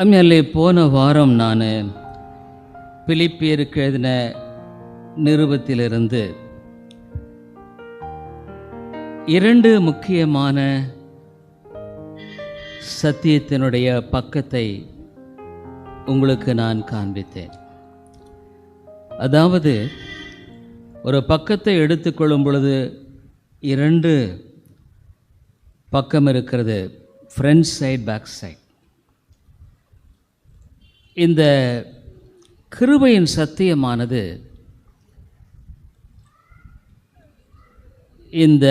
ஆமாம், போன வாரம் நான் பிலிப்பியருக்கு எழுதின நிருபத்திலிருந்து 2 முக்கியமான சத்தியத்தினுடைய பக்கத்தை உங்களுக்கு நான் காண்பித்தேன். அதாவது ஒரு பக்கத்தை எடுத்துக்கொள்ளும் பொழுது 2 பக்கம் இருக்கிறது, ஃப்ரண்ட் சைட், பேக் சைட். இந்த கிருபையின் சத்தியமானது இந்த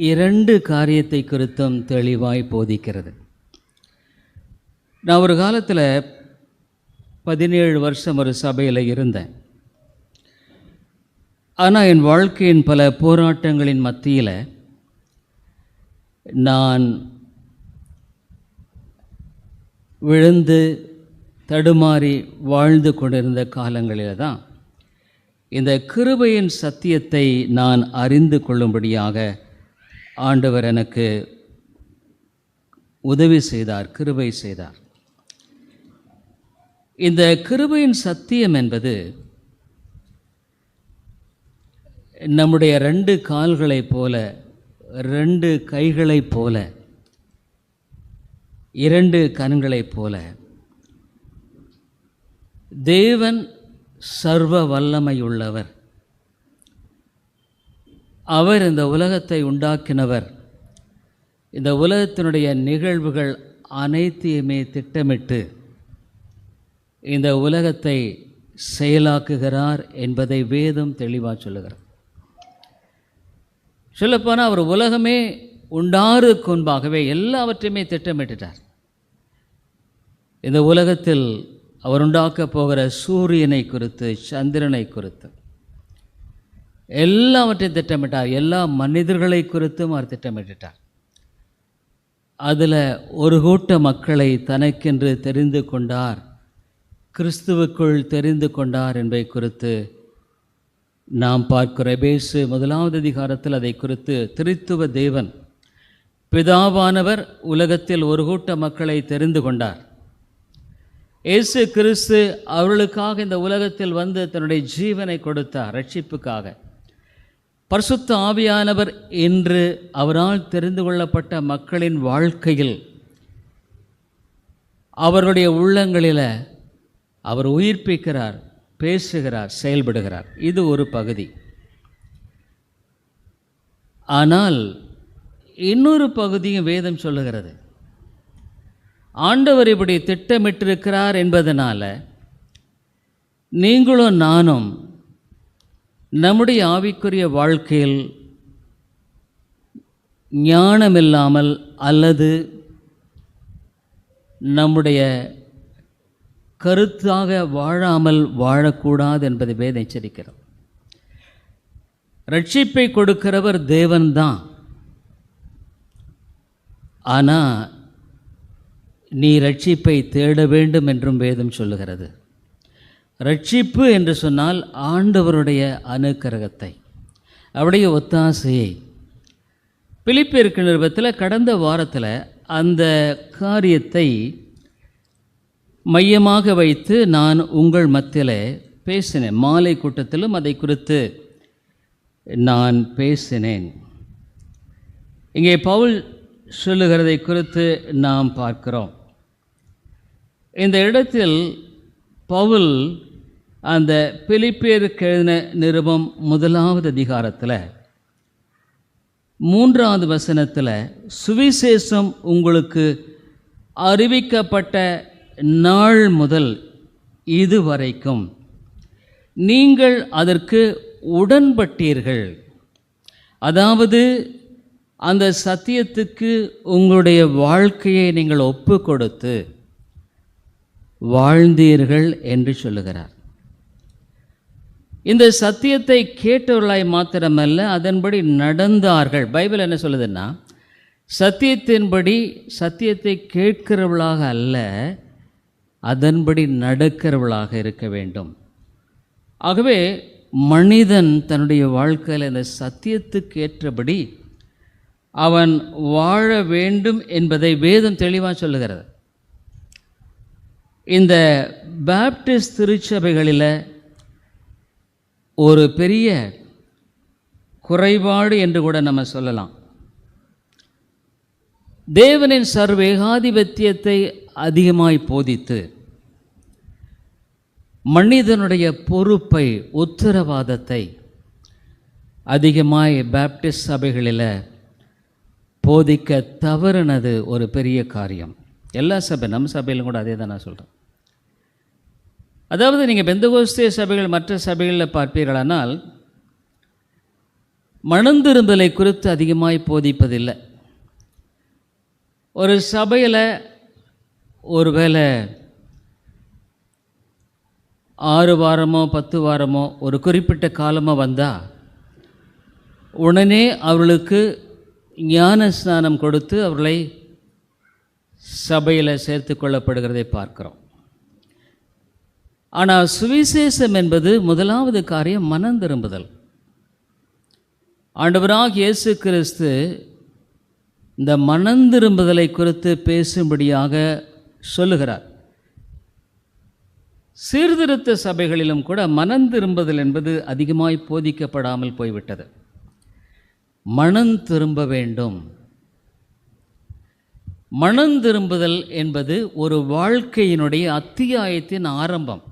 2 காரியத்தை குறித்தும் தெளிவாய் போதிக்கிறது. நான் ஒரு காலத்தில் 17 வருஷம் ஒரு சபையில் இருந்தேன். ஆனால் என் வாழ்க்கையின் பல போராட்டங்களின் மத்தியில் நான் விழுந்து தடுமாறி வாழ்ந்து கொண்டிருந்த காலங்களில் தான் இந்த கிருபையின் சத்தியத்தை நான் அறிந்து கொள்ளும்படியாக ஆண்டவர் எனக்கு உதவி செய்தார், கிருபை செய்தார். இந்த கிருபையின் சத்தியம் என்பது நம்முடைய 2 கால்களைப் போல, 2 கைகளைப் போல, 2 கண்களைப் போல, தேவன் சர்வ வல்லமையுள்ளவர். அவர் இந்த உலகத்தை உண்டாக்கினவர். இந்த உலகத்தினுடைய நிகழ்வுகள் அனைத்தையுமே திட்டமிட்டு இந்த உலகத்தை செயலாக்குகிறார் என்பதை வேதம் தெளிவாக சொல்லுகிறார். சொல்லப்போனால் அவர் உலகமே உண்டாறதுக்கு முன்பாகவே எல்லாவற்றையுமே திட்டமிட்டுட்டார். இந்த உலகத்தில் அவர் உண்டாக்க போகிற சூரியனை குறித்து, சந்திரனை குறித்து எல்லாவற்றையும் திட்டமிட்டார். எல்லா மனிதர்களை குறித்தும் அவர் திட்டமிட்டார். அதில் ஒரு கூட்ட மக்களை தனக்கென்று தெரிந்து கொண்டார், கிறிஸ்துவுக்குள் தெரிந்து கொண்டார் என்பதை குறித்து நாம் பார்க்கிற எபேசு 1 அதிகாரத்தில் அதை குறித்து திரித்துவ தேவன் பிதாவானவர் உலகத்தில் ஒரு கூட்ட மக்களை தெரிந்து கொண்டார். இயேசு கிறிஸ்து அவர்களுக்காக இந்த உலகத்தில் வந்து தன்னுடைய ஜீவனை கொடுத்தார் ரட்சிப்புக்காக. பரிசுத்த ஆவியானவர் இன்று அவரால் தெரிந்து கொள்ளப்பட்ட மக்களின் வாழ்க்கையில், அவர்களுடைய உள்ளங்களில் அவர் உயிர்ப்பிக்கிறார், பேசுகிறார், செயல்படுகிறார். இது ஒரு பகுதி. ஆனால் இன்னொரு பகுதியும் வேதம் சொல்லுகிறது. ஆண்டவர் இப்படி திட்டமிட்டிருக்கிறார் என்பதனால நீங்களும் நானும் நம்முடைய ஆவிக்குரிய வாழ்க்கையில் ஞானமில்லாமல் அல்லது நம்முடைய கருத்தாக வாழாமல் வாழக்கூடாது என்பதை வேதம் எச்சரிக்கிறது. ரட்சிப்பை கொடுக்கிறவர் தேவன்தான். ஆனால் நீ ரட்சிப்பை தேட வேண்டும் என்றும் வேதம் சொல்லுகிறது. ரட்சிப்பு என்று சொன்னால் ஆண்டவருடைய அனுக்கிரகத்தை, அவருடைய ஒத்தாசையை. பிலிப்பியருக்கு நிருபத்தில் கடந்த வாரத்தில் அந்த காரியத்தை மையமாக வைத்து நான் உங்கள் மத்தியில் பேசினேன். மாலை கூட்டத்திலும் அதை குறித்து நான் பேசினேன். இங்கே பவுல் சொல்லுகிறதை குறித்து நாம் பார்க்கிறோம். இந்த இடத்தில் பவுல் அந்த பிலிப்பியருக்கு எழுதின நிருபம் 1 அதிகாரத்தில் 3வது வசனத்தில், சுவிசேஷம் உங்களுக்கு அறிவிக்கப்பட்ட நாள் முதல் இதுவரைக்கும் நீங்கள் அதற்கு உடன்பட்டீர்கள். அதாவது அந்த சத்தியத்துக்கு உங்களுடைய வாழ்க்கையை நீங்கள் ஒப்பு கொடுத்து வாழ்ந்தீர்கள் என்று சொல்லுகிறார். இந்த சத்தியத்தை கேட்டவர்களாய் மாத்திரமல்ல, அதன்படி நடந்தார்கள். பைபிள் என்ன சொல்லுதுன்னா, சத்தியத்தின்படி, சத்தியத்தை கேட்கிறவர்களாக அல்ல, அதன்படி நடக்கிறவர்களாக இருக்க வேண்டும். ஆகவே மனிதன் தன்னுடைய வாழ்க்கையில் இந்த சத்தியத்துக்கு ஏற்றபடி அவன் வாழ வேண்டும் என்பதை வேதம் தெளிவாக சொல்லுகிறது. இந்த பாப்டிஸ்ட் திருச்சபைகளில் ஒரு பெரிய குறைபாடு என்று கூட நம்ம சொல்லலாம். தேவனின் சர்வேகாதிபத்தியத்தை அதிகமாய் போதித்து மனிதனுடைய பொறுப்பை, உத்தரவாதத்தை அதிகமாய் பாப்டிஸ்ட் சபைகளில் போதிக்க தவறுனது ஒரு பெரிய காரியம். எல்லா சபை, நம்ம சபையிலும் கூட அதே தான் நான் சொல்கிறேன். அதாவது நீங்கள் பெந்தகோஸ்தே சபைகள் மற்ற சபைகளில் பார்ப்பீர்களானால் மனந்திரும்பலை குறித்து அதிகமாய் போதிப்பதில்லை. ஒரு சபையில் ஒருவேளை 6 வாரமோ 10 வாரமோ ஒரு குறிப்பிட்ட காலமாக வந்தால் உடனே அவர்களுக்கு ஞான ஸ்நானம் கொடுத்து அவர்களை சபையில் சேர்த்து கொள்ளப்படுகிறதை பார்க்கிறோம். ஆனால் சுவிசேஷம் என்பது முதலாவது காரியம் மனம் திரும்புதல். ஆண்டவராக இயேசு கிறிஸ்து இந்த மனம் திரும்புதலை குறித்து பேசும்படியாக சொல்லுகிறார். சீர்திருத்த சபைகளிலும் கூட மனம் திரும்புதல் என்பது அதிகமாய் போதிக்கப்படாமல் போய்விட்டது. மனம் திரும்ப வேண்டும். மனம் திரும்புதல் என்பது ஒரு வாழ்க்கையினுடைய அத்தியாயத்தின் ஆரம்பம்.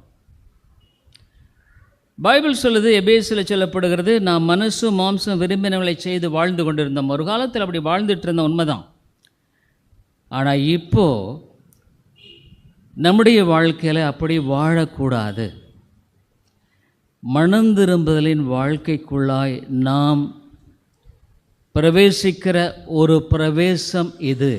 பைபிள் சொல்லுது, எபேசில் சொல்லப்படுகிறது, நாம் மனசும் மாம்சம் விரும்பினவங்களை செய்து வாழ்ந்து கொண்டிருந்தோம். ஒரு காலத்தில் அப்படி வாழ்ந்துட்டு இருந்த உண்மைதான். ஆனால் இப்போது நம்முடைய வாழ்க்கையில் அப்படி வாழக்கூடாது. மனம் திரும்புதலின் வாழ்க்கைக்குள்ளாய் நாம் பிரவேசிக்கிற ஒரு பிரவேசம் இது.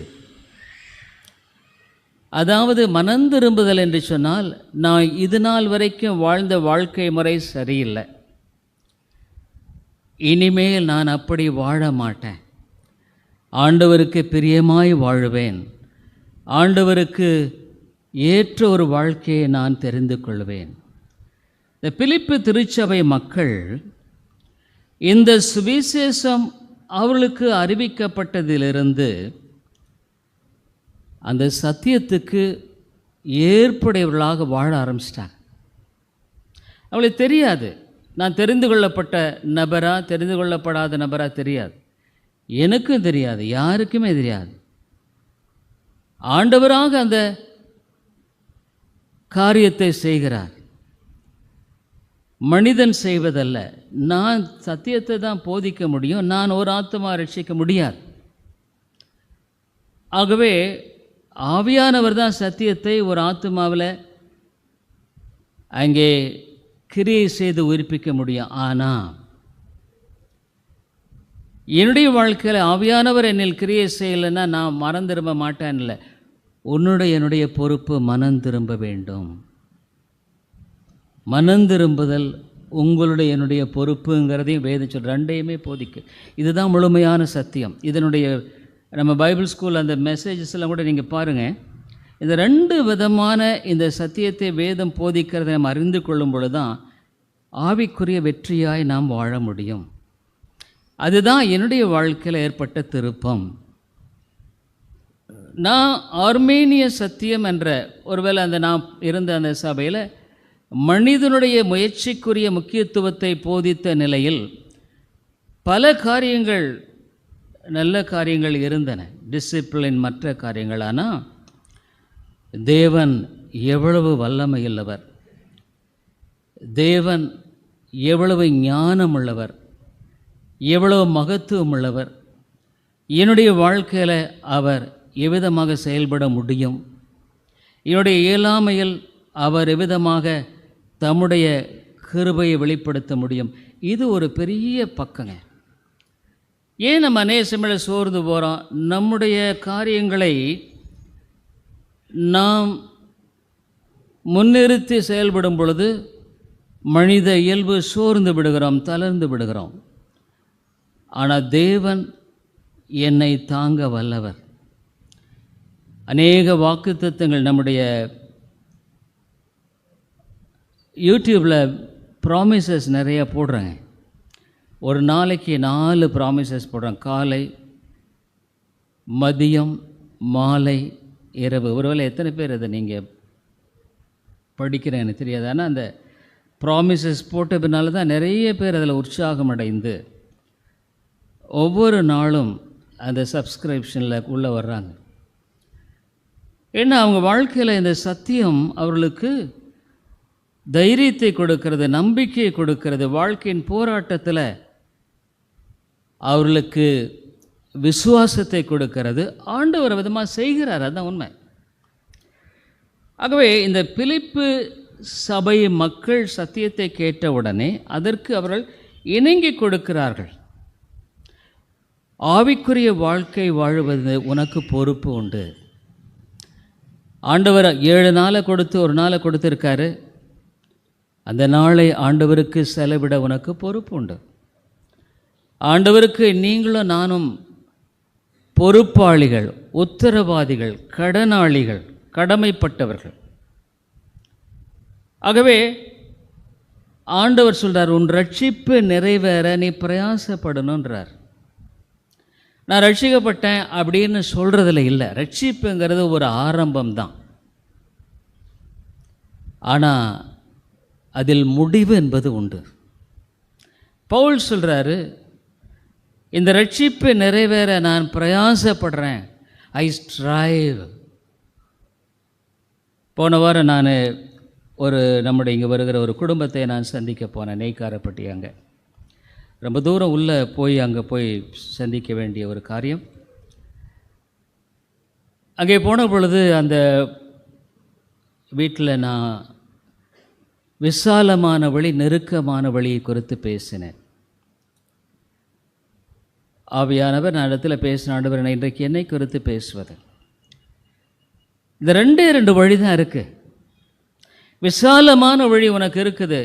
அதாவது மனம் திரும்புதல் என்று சொன்னால், நான் இது நாள் வரைக்கும் வாழ்ந்த வாழ்க்கை முறை சரியில்லை, இனிமேல் நான் அப்படி வாழ மாட்டேன், ஆண்டவருக்கு பிரியமாய் வாழுவேன், ஆண்டவருக்கு ஏற்ற ஒரு வாழ்க்கையை நான் தெரிந்து கொள்வேன். இந்த பிலிப்பு திருச்சபை மக்கள் இந்த சுவிசேஷம் அவர்களுக்கு அறிவிக்கப்பட்டதிலிருந்து அந்த சத்தியத்துக்கு ஏற்புடையவர்களாக வாழ ஆரம்பிச்சிட்டாங்க. அவளுக்கு தெரியாது நான் தெரிந்து கொள்ளப்பட்ட நபரா தெரிந்து கொள்ளப்படாத நபரா தெரியாது, எனக்கும் தெரியாது, யாருக்குமே தெரியாது. ஆண்டவராக அந்த காரியத்தை செய்கிறார், மனிதன் செய்வதல்ல. நான் சத்தியத்தை தான் போதிக்க முடியும், நான் ஒரு ஆத்மா ரட்சிக்க முடியாது. ஆகவே ஆவியானவர் தான் சத்தியத்தை ஒரு ஆத்மாவில் அங்கே கிரியை செய்து உயிர்ப்பிக்க முடியும். ஆனால் என்னுடைய வாழ்க்கையில் ஆவியானவர் என்னில் கிரியை செய்யலைன்னா நான் மனம் திரும்ப மாட்டேன். இல்லை, என்னுடைய பொறுப்பு மனம் திரும்ப வேண்டும். மனம் திரும்புதல் உங்களுடைய என்னுடைய பொறுப்புங்கிறதையும் வேதம் சொல்ற, ரெண்டையுமே போதிக்கு. இதுதான் முழுமையான சத்தியம். இதனுடைய நம்ம பைபிள் ஸ்கூல் அந்த மெசேஜஸ் எல்லாம் கூட நீங்கள் பாருங்கள். இந்த 2 விதமான இந்த சத்தியத்தை வேதம் போதிக்கிறதை நம்ம அறிந்து கொள்ளும் பொழுது தான் ஆவிக்குரிய வெற்றியாய் நாம் வாழ முடியும். அதுதான் என்னுடைய வாழ்க்கையில் ஏற்பட்ட திருப்பம். நான் ஆர்மேனிய சத்தியம் என்ற ஒருவேளை அந்த நான் இருந்த அந்த சபையில் மனிதனுடைய முயற்சிக்குரிய முக்கியத்துவத்தை போதித்த நிலையில் பல காரியங்கள், நல்ல காரியங்கள் இருந்தன, டிசிப்ளின் மற்ற காரியங்கள். ஆனால் தேவன் எவ்வளவு வல்லமையுள்ளவர், தேவன் எவ்வளவு ஞானம் உள்ளவர், எவ்வளவு மகத்துவம் உள்ளவர், என்னுடைய வாழ்க்கையில் அவர் எவ்விதமாக செயல்பட முடியும், என்னுடைய இயலாமையில் அவர் எவ்விதமாக தம்முடைய கிருபையை வெளிப்படுத்த முடியும். இது ஒரு பெரிய பக்கங்க. ஏன் நம்ம அநேக சமயத்தில் சோர்ந்து போகிறோம்? நம்முடைய காரியங்களை நாம் முன்னிறுத்தி செயல்படும் பொழுது மனித இயல்பு சோர்ந்து விடுகிறோம், தளர்ந்து விடுகிறோம். ஆனால் தேவன் என்னை தாங்க வல்லவர். அநேக வாக்குத்தத்தங்கள் நம்முடைய யூடியூப்பில் ப்ராமிசஸ் நிறைய போடுறாங்க. ஒரு நாளைக்கு 4 ப்ராமிசஸ் போடுறாங்க, காலை, மதியம், மாலை, இரவு. ஒருவேளை எத்தனை பேர் அதை நீங்கள் படிக்கிறேன் எனக்கு தெரியாது. ஆனால் அந்த ப்ராமிசஸ் போட்ட பின்னால் தான் நிறைய பேர் அதில் உற்சாகம் அடைந்து ஒவ்வொரு நாளும் அந்த சப்ஸ்கிரிப்ஷனில் உள்ளே வர்றாங்க. ஏன்னா அவங்க வாழ்க்கையில் இந்த சத்தியம் அவர்களுக்கு தைரியத்தை கொடுக்கிறது, நம்பிக்கையை கொடுக்கிறது, வாழ்க்கையின் போராட்டத்தில் அவர்களுக்கு விசுவாசத்தை கொடுக்கிறது. ஆண்டவர் விதமாக செய்கிறார், அதுதான் உண்மை. ஆகவே இந்த பிலிப்பு சபை மக்கள் சத்தியத்தை கேட்டவுடனே அதற்கு அவர்கள் இணங்கி கொடுக்கிறார்கள். ஆவிக்குரிய வாழ்க்கை வாழுவது உனக்கு பொறுப்பு உண்டு. ஆண்டவர் 7 நாளை கொடுத்து 1 நாளை கொடுத்துருக்காரு. அந்த நாளை ஆண்டவருக்கு செலவிட உனக்கு பொறுப்பு உண்டு. ஆண்டவருக்கு நீங்களும் நானும் பொறுப்பாளிகள், உத்தரவாதிகள், கடனாளிகள், கடமைப்பட்டவர்கள். ஆகவே ஆண்டவர் சொல்கிறார், உன் ரட்சிப்பு நிறைவேற நீ பிரயாசப்படணுன்றார். நான் ரட்சிக்கப்பட்டேன் அப்படின்னு சொல்கிறதில்ல. இல்லை, ரட்சிப்புங்கிறது ஒரு ஆரம்பம்தான். ஆனால் அதில் முடிவு என்பது உண்டு. பவுல் சொல்கிறாரு, இந்த ரட்சிப்பு நிறைவேற நான் பிரயாசப்படுறேன். ஐ ஸ்ட்ரைவ். போன வாரம் நான் நம்முடைய இங்கே வருகிற ஒரு குடும்பத்தை நான் சந்திக்க போனேன். நெய்க்காரப்பட்டி. அங்கே ரொம்ப தூரம் உள்ளே போய் அங்கே போய் சந்திக்க வேண்டிய ஒரு காரியம். அங்கே போன பொழுது அந்த வீட்டில் நான் விசாலமான வழி, நெருக்கமான வழியை குறித்து பேசினேன். ஆவியானவர் நான் இடத்துல பேசின, ஆண்டவர் நான் இன்றைக்கு என்னை குறித்து பேசுவது, இந்த 2 வழி தான் இருக்குது. விசாலமான வழி உனக்கு இருக்குது.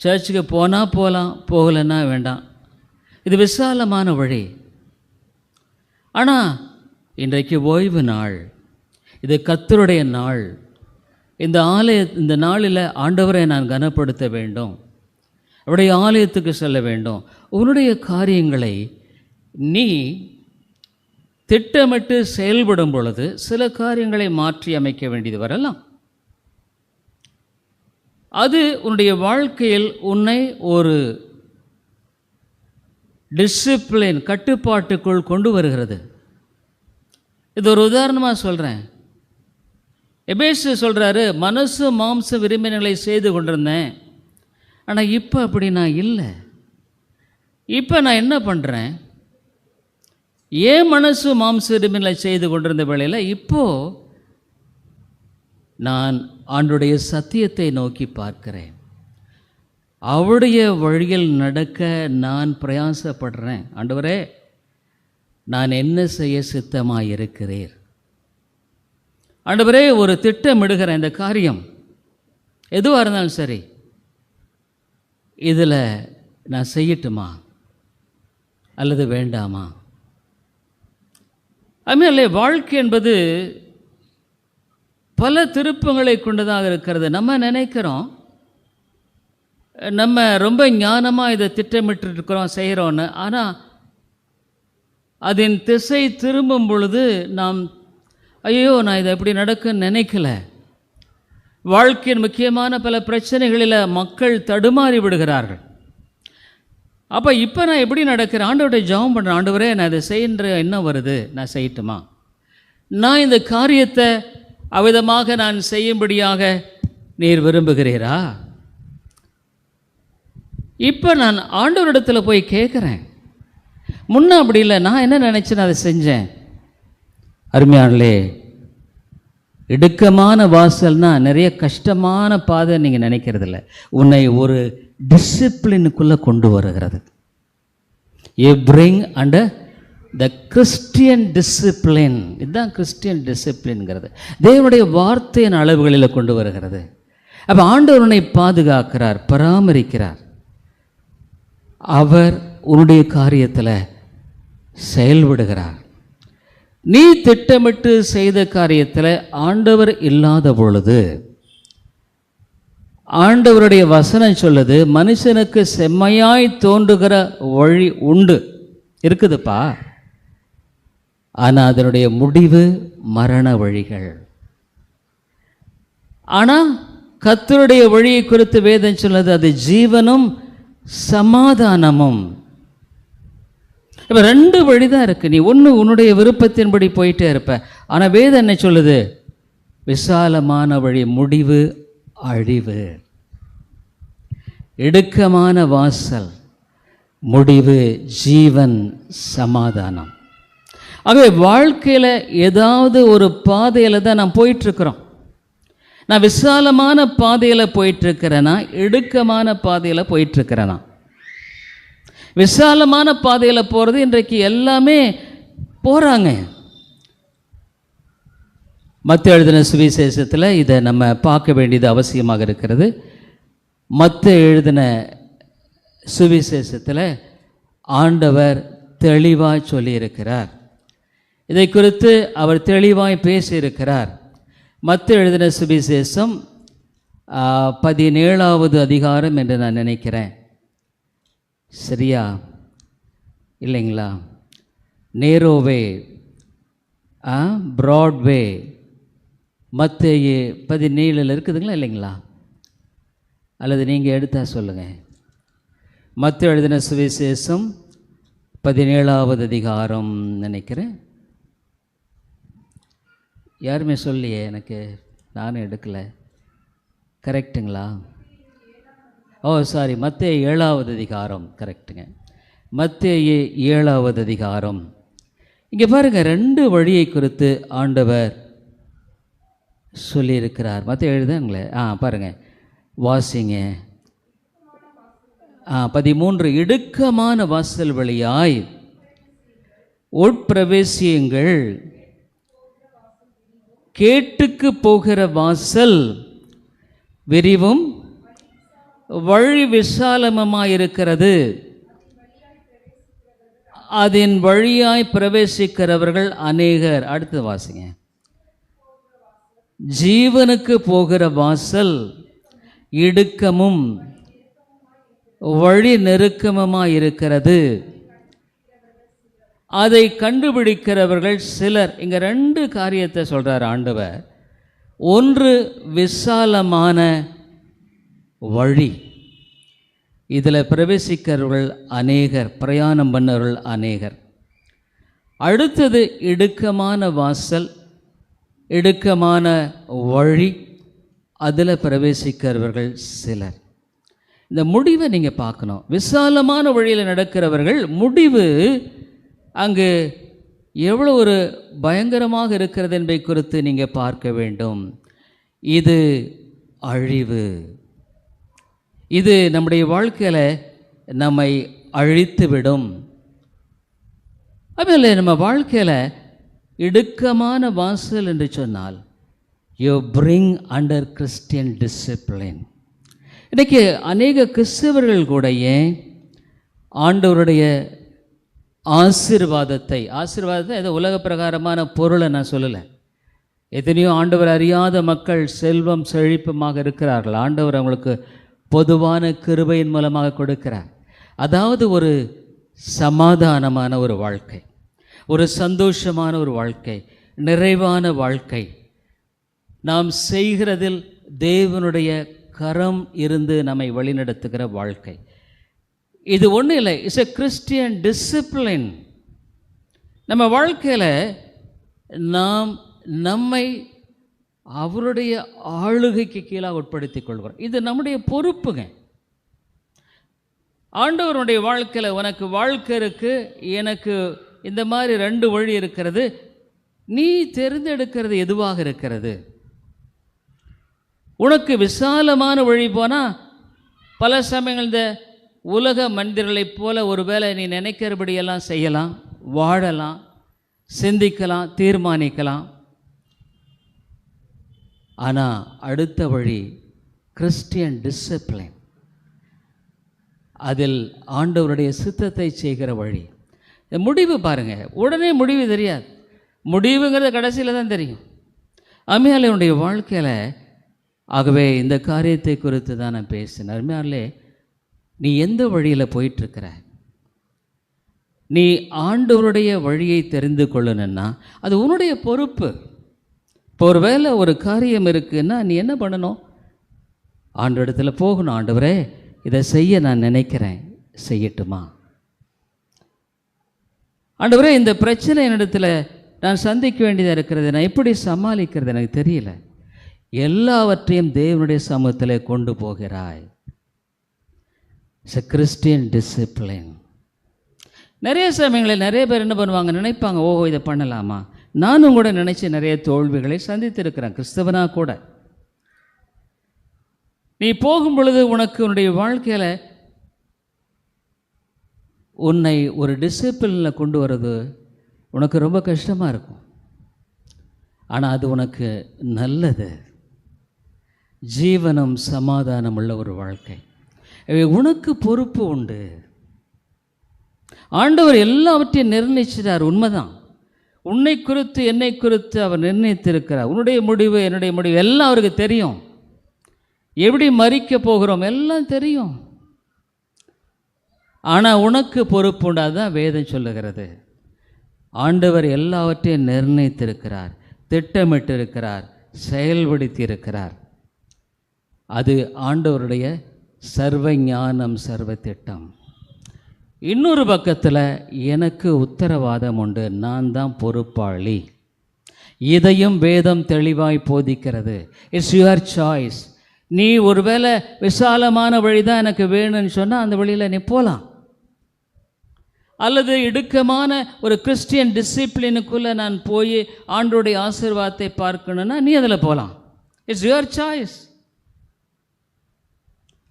சர்ச்சுக்கு போனால் போகலாம், போகலைன்னா வேண்டாம். இது விசாலமான வழி. ஆனால் இன்றைக்கு ஓய்வு நாள், இது கர்த்தருடைய நாள். இந்த நாளில் ஆண்டவரை நான் கனப்படுத்த வேண்டும், அவருடைய ஆலயத்துக்கு செல்ல வேண்டும். உன்னுடைய காரியங்களை நீ திட்டமிட்டு செயல்படும் பொழுது சில காரியங்களை மாற்றி அமைக்க வேண்டியது வரலாம். அது உன்னுடைய வாழ்க்கையில் உன்னை ஒரு டிசிப்ளின், கட்டுப்பாட்டுக்குள் கொண்டு வருகிறது. இது ஒரு உதாரணமாக சொல்கிறேன். எபேசு சொல்கிறாரு, மனசு மாம்ச விரும்பினங்களை செய்து கொண்டிருந்தேன், ஆனால் இப்போ அப்படி நான் இல்லை. இப்போ நான் என்ன பண்ணுறேன், ஏன் மனசு மாம்ச விரும்பினங்களை செய்து கொண்டிருந்த வேளையில் இப்போது நான் ஆண்டுடைய சத்தியத்தை நோக்கி பார்க்கிறேன். அவருடைய வழியில் நடக்க நான் பிரயாசப்படுறேன். ஆண்டவரே, நான் என்ன செய்ய சித்தமாக இருக்கிறீர்? ஆண்டவரே, ஒரு திட்டமிடுகிறேன். இந்த காரியம் எதுவாக இருந்தாலும் சரி, இதில் நான் செய்யட்டுமா அல்லது வேண்டாமா? அதுமாதிரி வாழ்க்கை என்பது பல திருப்பங்களை கொண்டதாக இருக்கிறது. நம்ம நினைக்கிறோம் நம்ம ரொம்ப ஞானமாக இதை திட்டமிட்டு இருக்கிறோம், செய்கிறோன்னு. ஆனால் அதன் திசை திரும்பும் பொழுது நாம், ஐயோ நான் இதை எப்படி நடக்குன்னு நினைக்கல. வாழ்க்கையின் முக்கியமான பல பிரச்சனைகளில் மக்கள் தடுமாறி விடுகிறார்கள். அப்போ இப்போ நான் எப்படி நடக்கிறேன்? ஆண்டவருடைய ஜெபம் பண்ணுறேன். ஆண்டவரே, நான் இதை செய்கின்ற என்ன வருது, நான் செய்யட்டுமா? நான் இந்த காரியத்தை அவ்விதமாக நான் செய்யும்படியாக நீர் விரும்புகிறீரா? இப்போ நான் ஆண்டவரிடத்தில் போய் கேட்குறேன். முன்ன அப்படி இல்லை, நான் என்ன நினச்சேன்னு அதை செஞ்சேன். அருமையானே, இடுக்கமான வாசல்னால் நிறைய கஷ்டமான பாதை நீங்கள் நினைக்கிறதில்ல, உன்னை ஒரு டிசிப்ளினுக்குள்ளே கொண்டு வருகிறது. You bring under the Christian discipline. இதுதான் கிறிஸ்டியன் டிசிப்ளின்ங்கிறது. தேவனுடைய வார்த்தையின் அளவுகளில் கொண்டு வருகிறது. அப்போ ஆண்டவர் உன்னை பாதுகாக்கிறார், பராமரிக்கிறார். அவர் உன்னுடைய காரியத்தில் செயல்படுகிறார். நீ திட்டமிட்டு செய்த காரியத்தில் ஆண்டவர் இல்லாத பொழுது, ஆண்டவருடைய வசனம் சொல்லுது, மனுஷனுக்கு செம்மையாய் தோன்றுகிற வழி உண்டு, இருக்குதுப்பா, ஆனால் அதனுடைய முடிவு மரண வழிகள். ஆனால் கர்த்தருடைய வழியை குறித்து வேதம் சொல்லுது, அது ஜீவனும் சமாதானமும். இப்போ 2 வழி தான் இருக்குது. நீ ஒன்று உன்னுடைய விருப்பத்தின்படி போயிட்டே இருப்ப. ஆனால் வேதம் என்ன சொல்லுது? விசாலமான வழி, முடிவு அழிவு. இடுக்கமான வாசல், முடிவு ஜீவன் சமாதானம். ஆகவே வாழ்க்கையில் ஏதாவது ஒரு பாதையில் தான் நான் போயிட்டுருக்குறோம். நான் விசாலமான பாதையில் போயிட்டுருக்கிறேன்னா, இடுக்கமான பாதையில் போயிட்டுருக்கிறேனா? விசாலமான பாதையில் போகிறது இன்றைக்கு எல்லாமே போகிறாங்க. மத்தேயு எழுதின சுவிசேஷத்தில் இதை நம்ம பார்க்க வேண்டியது அவசியமாக இருக்கிறது. மத்தேயு எழுதின சுவிசேஷத்தில் ஆண்டவர் தெளிவாய் சொல்லியிருக்கிறார். இதை குறித்து அவர் தெளிவாய் பேசியிருக்கிறார். மத்தேயு எழுதின சுவிசேஷம் 17வது அதிகாரம் என்று நான் நினைக்கிறேன். சரியா இல்லைங்களா? நேரோவே, ப்ராட்வே, மத்தேயு 17 இருக்குதுங்களா இல்லைங்களா? அல்லது நீங்கள் எடுத்தால் சொல்லுங்கள். மத்தேயு எழுதின சுவிசேஷம் 17வது அதிகாரம் நினைக்கிறேன். யாருமே சொல்லியே, எனக்கு நானும் எடுக்கலை. கரெக்டுங்களா? ஓ சாரி, மத்தேயு 7வது அதிகாரம். கரெக்டுங்க, மத்தேயு 7வது அதிகாரம். இங்கே பாருங்கள், 2 வழியை குறித்து ஆண்டவர் சொல்லியிருக்கிறார். மத்தேயு எழுதுங்களே, பாருங்கள், வாசிங்க. 13, இடுக்கமான வாசல் வழியாய் உட்பிரவேசியுங்கள், கேட்டுக்கு போகிற வாசல் விரிவும் வழி விசாலமுமாயிருக்கிறது, அதன் வழியாய் பிரவேசிக்கிறவர்கள் அநேகர். அடுத்து வாசிங்க. ஜீவனுக்கு போகிற வாசல் இடுக்கமும் வழி நெருக்கமுமாயிருக்கிறது, அதை கண்டுபிடிக்கிறவர்கள் சிலர். இங்கே 2 காரியத்தை சொல்கிறார் ஆண்டவர். ஒன்று, விசாலமான வழி, இதில் பிரவேசிக்கிறவர்கள் அநேகர், பிரயாணம் பண்ணவர்கள் அநேகர். அடுத்தது இடுக்கமான வாசல், இடுக்கமான வழி, அதில் பிரவேசிக்கிறவர்கள் சிலர். இந்த முடிவை நீங்கள் பார்க்கணும். விசாலமான வழியில் நடக்கிறவர்கள் முடிவு அங்கு எவ்வளோ ஒரு பயங்கரமாக இருக்கிறது என்பதை குறித்து நீங்கள் பார்க்க வேண்டும். இது அழிவு. இது நம்முடைய வாழ்க்கையில் நம்மை அழித்துவிடும். அதுமாதிரி நம்ம வாழ்க்கையில் இடுக்கமான வாசல் என்று சொன்னால் you bring under Christian discipline. இன்றைக்கி அநேக கிறிஸ்தவர்கள் கூட ஏன் ஆண்டவருடைய ஆசீர்வாதத்தை ஏதோ உலக பிரகாரமான பொருளை நான் சொல்லலை. எத்தனையோ ஆண்டவர் அறியாத மக்கள் செல்வம் செழிப்புமாக இருக்கிறார்கள். ஆண்டவர் அவங்களுக்கு பொதுவான கிருபையின் மூலமாக கொடுக்கிறார். அதாவது ஒரு சமாதானமான ஒரு வாழ்க்கை, ஒரு சந்தோஷமான ஒரு வாழ்க்கை, நிறைவான வாழ்க்கை. நாம் செய்கிறதில் தேவனுடைய கரம் இருந்து நம்மை வழிநடத்துகிற வாழ்க்கை. இது ஒன்றும் இல்லை, இட்ஸ் எ கிறிஸ்டியன் டிசிப்ளின். நம்ம வாழ்க்கையில் நாம் நம்மை அவருடைய ஆளுகைக்கு கீழாக உட்படுத்தி கொள்கிறோம். இது நம்முடைய பொறுப்புங்க. ஆண்டவருடைய வாழ்க்கையில் உனக்கு வாழ்க்கை இருக்குது, எனக்கு இந்த மாதிரி 2 வழி இருக்கிறது, நீ தெரிந்தெடுக்கிறது எதுவாக இருக்கிறது? உனக்கு விசாலமான வழி போனால் பல சமயங்கள் இந்த உலக மனிதர்களைப் போல ஒருவேளை நீ நினைக்கிறபடியெல்லாம் செய்யலாம், வாழலாம், சிந்திக்கலாம், தீர்மானிக்கலாம். ஆனால் அடுத்த வழி கிறிஸ்டியன் டிசிப்ளின், அதில் ஆண்டவருடைய சித்தத்தை செய்கிற வழி. முடிவு பாருங்கள், உடனே முடிவு தெரியாது, முடிவுங்கிறத கடைசியில் தான் தெரியும். அருமையாளனுடைய வாழ்க்கையில் ஆகவே இந்த காரியத்தை குறித்து தான் நான் பேசினேன். அருமையாளே, நீ எந்த வழியில் போயிட்டுருக்கிற? நீ ஆண்டவருடைய வழியை தெரிந்து கொள்ளணுன்னா அது உன்னுடைய பொறுப்பு. இப்போ ஒரு வேளை ஒரு காரியம் இருக்குன்னா நீ என்ன பண்ணணும்? ஆண்டவரிடத்துல போகணும். ஆண்டவரே, இதை செய்ய நான் நினைக்கிறேன், செய்யட்டுமா? ஆண்டவரே, இந்த பிரச்சனை என்னிடத்தில் நான் சந்திக்க வேண்டியதாக இருக்கிறது, நான் எப்படி சமாளிக்கிறது எனக்கு தெரியல. எல்லாவற்றையும் தேவனுடைய சமூகத்தில் கொண்டு போகிறாய். It's a Christian discipline. நிறைய சமயங்களில் நிறைய பேர் என்ன பண்ணுவாங்க, நினைப்பாங்க, ஓஹோ இதை பண்ணலாமா. நானும் கூட நினச்சி நிறைய தோல்விகளை சந்தித்திருக்கிறேன், கிறிஸ்தவனாக கூட. நீ போகும் பொழுது உனக்கு உன்னுடைய வாழ்க்கையில் உன்னை ஒரு டிசிப்ளினில் கொண்டு வர்றது உனக்கு ரொம்ப கஷ்டமாக இருக்கும். ஆனால் அது உனக்கு நல்லது. ஜீவனம் சமாதானம் உள்ள ஒரு வாழ்க்கை. உனக்கு பொறுப்பு உண்டு. ஆண்டவர் எல்லாவற்றையும் நிர்ணயிச்சிட்டார், உண்மைதான். உன்னை குறித்து என்னை குறித்து அவர் நிர்ணயித்திருக்கிறார். உன்னுடைய முடிவு என்னுடைய முடிவு எல்லாம் அவருக்கு தெரியும். எப்படி மறிக்க போகிறோம் எல்லாம் தெரியும். ஆனால் உனக்கு பொறுப்பு உண்டு. அதுதான் வேதம் சொல்லுகிறது. ஆண்டவர் எல்லாவற்றையும் நிர்ணயித்திருக்கிறார், திட்டமிட்டிருக்கிறார், செயல்படுத்தி இருக்கிறார். அது ஆண்டவருடைய சர்வ ஞானம், சர்வ திட்டம். இன்னொரு பக்கத்தில் எனக்கு உத்தரவாதம் உண்டு, நான் தான் பொறுப்பாளி. இதையும் வேதம் தெளிவாய் போதிக்கிறது. It's your choice. நீ ஒருவேளை விசாலமான வழி தான் எனக்கு வேணும்னு சொன்னால் அந்த வழியில் நீ போகலாம். அல்லது இடுக்கமான ஒரு கிறிஸ்டியன் டிசிப்ளினுக்குள்ளே நான் போய் ஆண்டோடைய ஆசீர்வாதத்தை பார்க்கணுன்னா நீ அதில் போகலாம். It's your choice.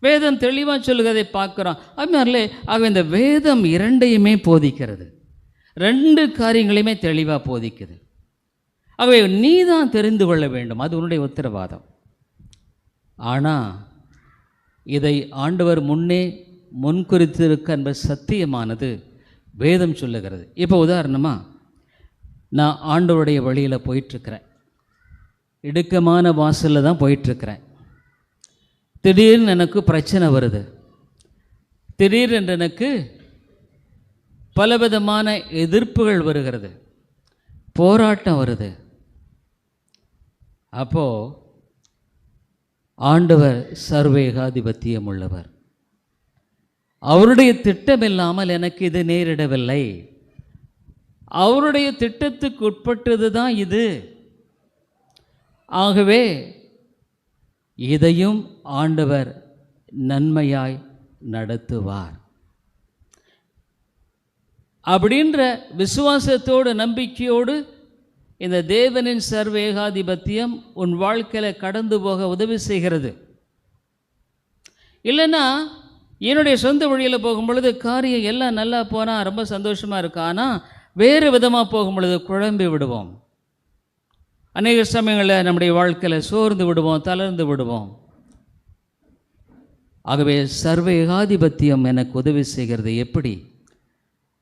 வேதம் தெளிவாக சொல்லுகிறதை பார்க்குறோம். அதுமாதிரிலே ஆக இந்த வேதம் இரண்டையுமே போதிக்கிறது, ரெண்டு காரியங்களையுமே தெளிவாக போதிக்குது. ஆகவே நீ தான் தெரிந்து கொள்ள வேண்டும், அது உன்னுடைய உத்தரவாதம். ஆனால் இதை ஆண்டவர் முன்னே முன்குறித்திருக்க என்பது சத்தியமானது வேதம் சொல்லுகிறது. இப்போ உதாரணமாக நான் ஆண்டவருடைய வழியில் போயிட்டுருக்கிறேன், இடுக்கமான வாசலில் தான் போயிட்டுருக்கிறேன். திடீர்னு எனக்கு பிரச்சனை வருது. திடீரென்று எனக்கு பலவிதமான எதிர்ப்புகள் வருகிறது, போராட்டம் வருது. அப்போது ஆண்டவர் சர்வேகாதிபத்தியம் உள்ளவர். அவருடைய திட்டம் இல்லாமல் எனக்கு இது நேரிடவில்லை. அவருடைய திட்டத்துக்கு உட்பட்டது தான் இது. ஆகவே இதையும் ஆண்டவர் நன்மையாய் நடத்துவார் அப்படின்ற விசுவாசத்தோடு நம்பிக்கையோடு இந்த தேவனின் சர்வ ஏகாதிபத்தியம் உன் வாழ்க்கையில் கடந்து போக உதவி செய்கிறது. இல்லைன்னா என்னுடைய சொந்த வழியில் போகும் பொழுது காரியம் எல்லாம் நல்லா போனால் ரொம்ப சந்தோஷமாக இருக்கும். ஆனால் வேறு விதமாக போகும் பொழுது குழம்பி விடுவோம். அநேக சமயங்களில் நம்முடைய வாழ்க்கையில் சோர்ந்து விடுவோம், தளர்ந்து விடுவோம். ஆகவே சர்வ ஏகாதிபத்தியம் எனக்கு உதவி செய்கிறது. எப்படி?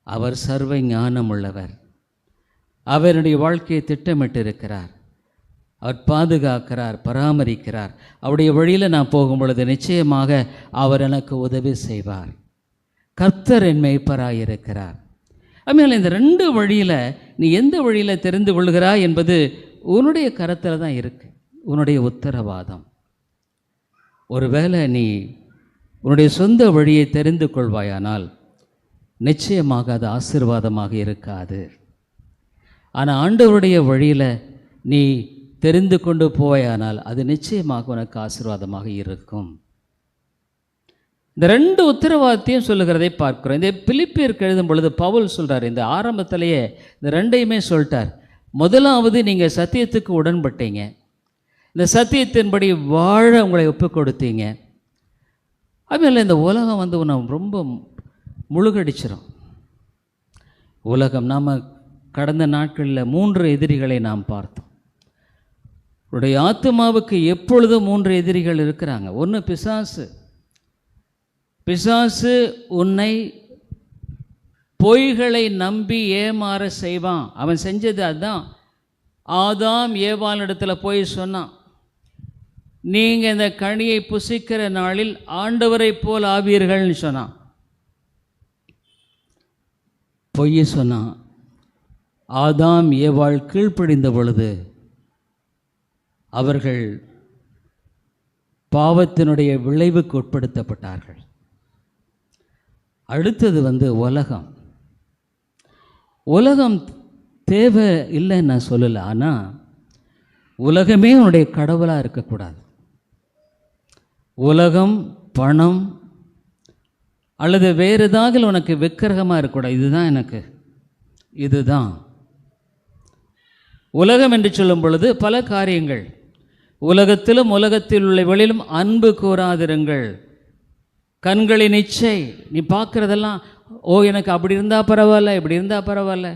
அவர் சர்வ ஞானம் உள்ளவர். அவருடைய வாழ்க்கையை திட்டமிட்டிருக்கிறார், அவர் பாதுகாக்கிறார், பராமரிக்கிறார். அவருடைய வழியில் நான் போகும் பொழுது நிச்சயமாக அவர் எனக்கு உதவி செய்வார். கர்த்தர் என் மேய்ப்பராயிருக்கிறார். அதுமாதிரி இந்த ரெண்டு வழியில் நீ எந்த வழியில் தெரிந்து கொள்கிறாய் என்பது உன்னுடைய கரத்தில் தான் இருக்கு, உன்னுடைய உத்தரவாதம். ஒருவேளை நீ உன்னுடைய சொந்த வழியை தெரிந்து கொள்வாயானால் நிச்சயமாக அது ஆசீர்வாதமாக இருக்காது. ஆனால் ஆண்டவருடைய வழியில் நீ தெரிந்து கொண்டு போயானால் அது நிச்சயமாக உனக்கு ஆசீர்வாதமாக இருக்கும். இந்த ரெண்டு உத்தரவாதத்தையும் சொல்லுகிறதை பார்க்கிறோம். இந்த பிலிப்பியருக்கு எழுதும் பொழுது பவுல் சொல்கிறார், இந்த ஆரம்பத்திலேயே இந்த ரெண்டையுமே சொல்லிட்டார். முதலாவது, நீங்கள் சத்தியத்துக்கு உடன்பட்டீங்க, இந்த சத்தியத்தின்படி வாழ உங்களை ஒப்பு கொடுத்தீங்க. அதுமாதிரி இந்த உலகம் உன்னை ரொம்ப முழுகடிச்சிடும். உலகம், நாம் கடந்த நாட்களில் 3 எதிரிகளை நாம் பார்த்தோம். உடைய ஆத்மாவுக்கு எப்பொழுதும் 3 எதிரிகள் இருக்கிறாங்க. ஒன்று பிசாசு. பிசாசு உன்னை பொய்களை நம்பி ஏமாற செய்வான். அவன் செஞ்சது அதுதான். ஆதாம் ஏவாளிடத்தில் போய் சொன்னான், நீங்கள் இந்த கனியை புசிக்கிற நாளில் ஆண்டவரை போல் ஆவீர்கள்னு சொன்னான். பொய் சொன்னான். ஆதாம் ஏவாள் கீழ்ப்படிந்த பொழுது அவர்கள் பாவத்தினுடைய விளைவுக்கு உட்படுத்தப்பட்டார்கள். அடுத்தது உலகம். உலகம் தேவை இல்லைன்னு நான் சொல்லலை, ஆனால் உலகமே உன்னுடைய கடவுளாக இருக்கக்கூடாது. உலகம், பணம் அல்லது வேறு ஏதாவது உனக்கு விக்கிரகமாக இருக்கக்கூடாது. இதுதான் உலகம் என்று சொல்லும் பொழுது பல காரியங்கள். உலகத்திலும் உலகத்தில் உள்ள வெளியிலும் அன்பு கூறாதிருங்கள். கண்களின் இச்சை, நீ பார்க்குறதெல்லாம் எனக்கு அப்படி இருந்தால் பரவாயில்ல, இப்படி இருந்தால் பரவாயில்ல.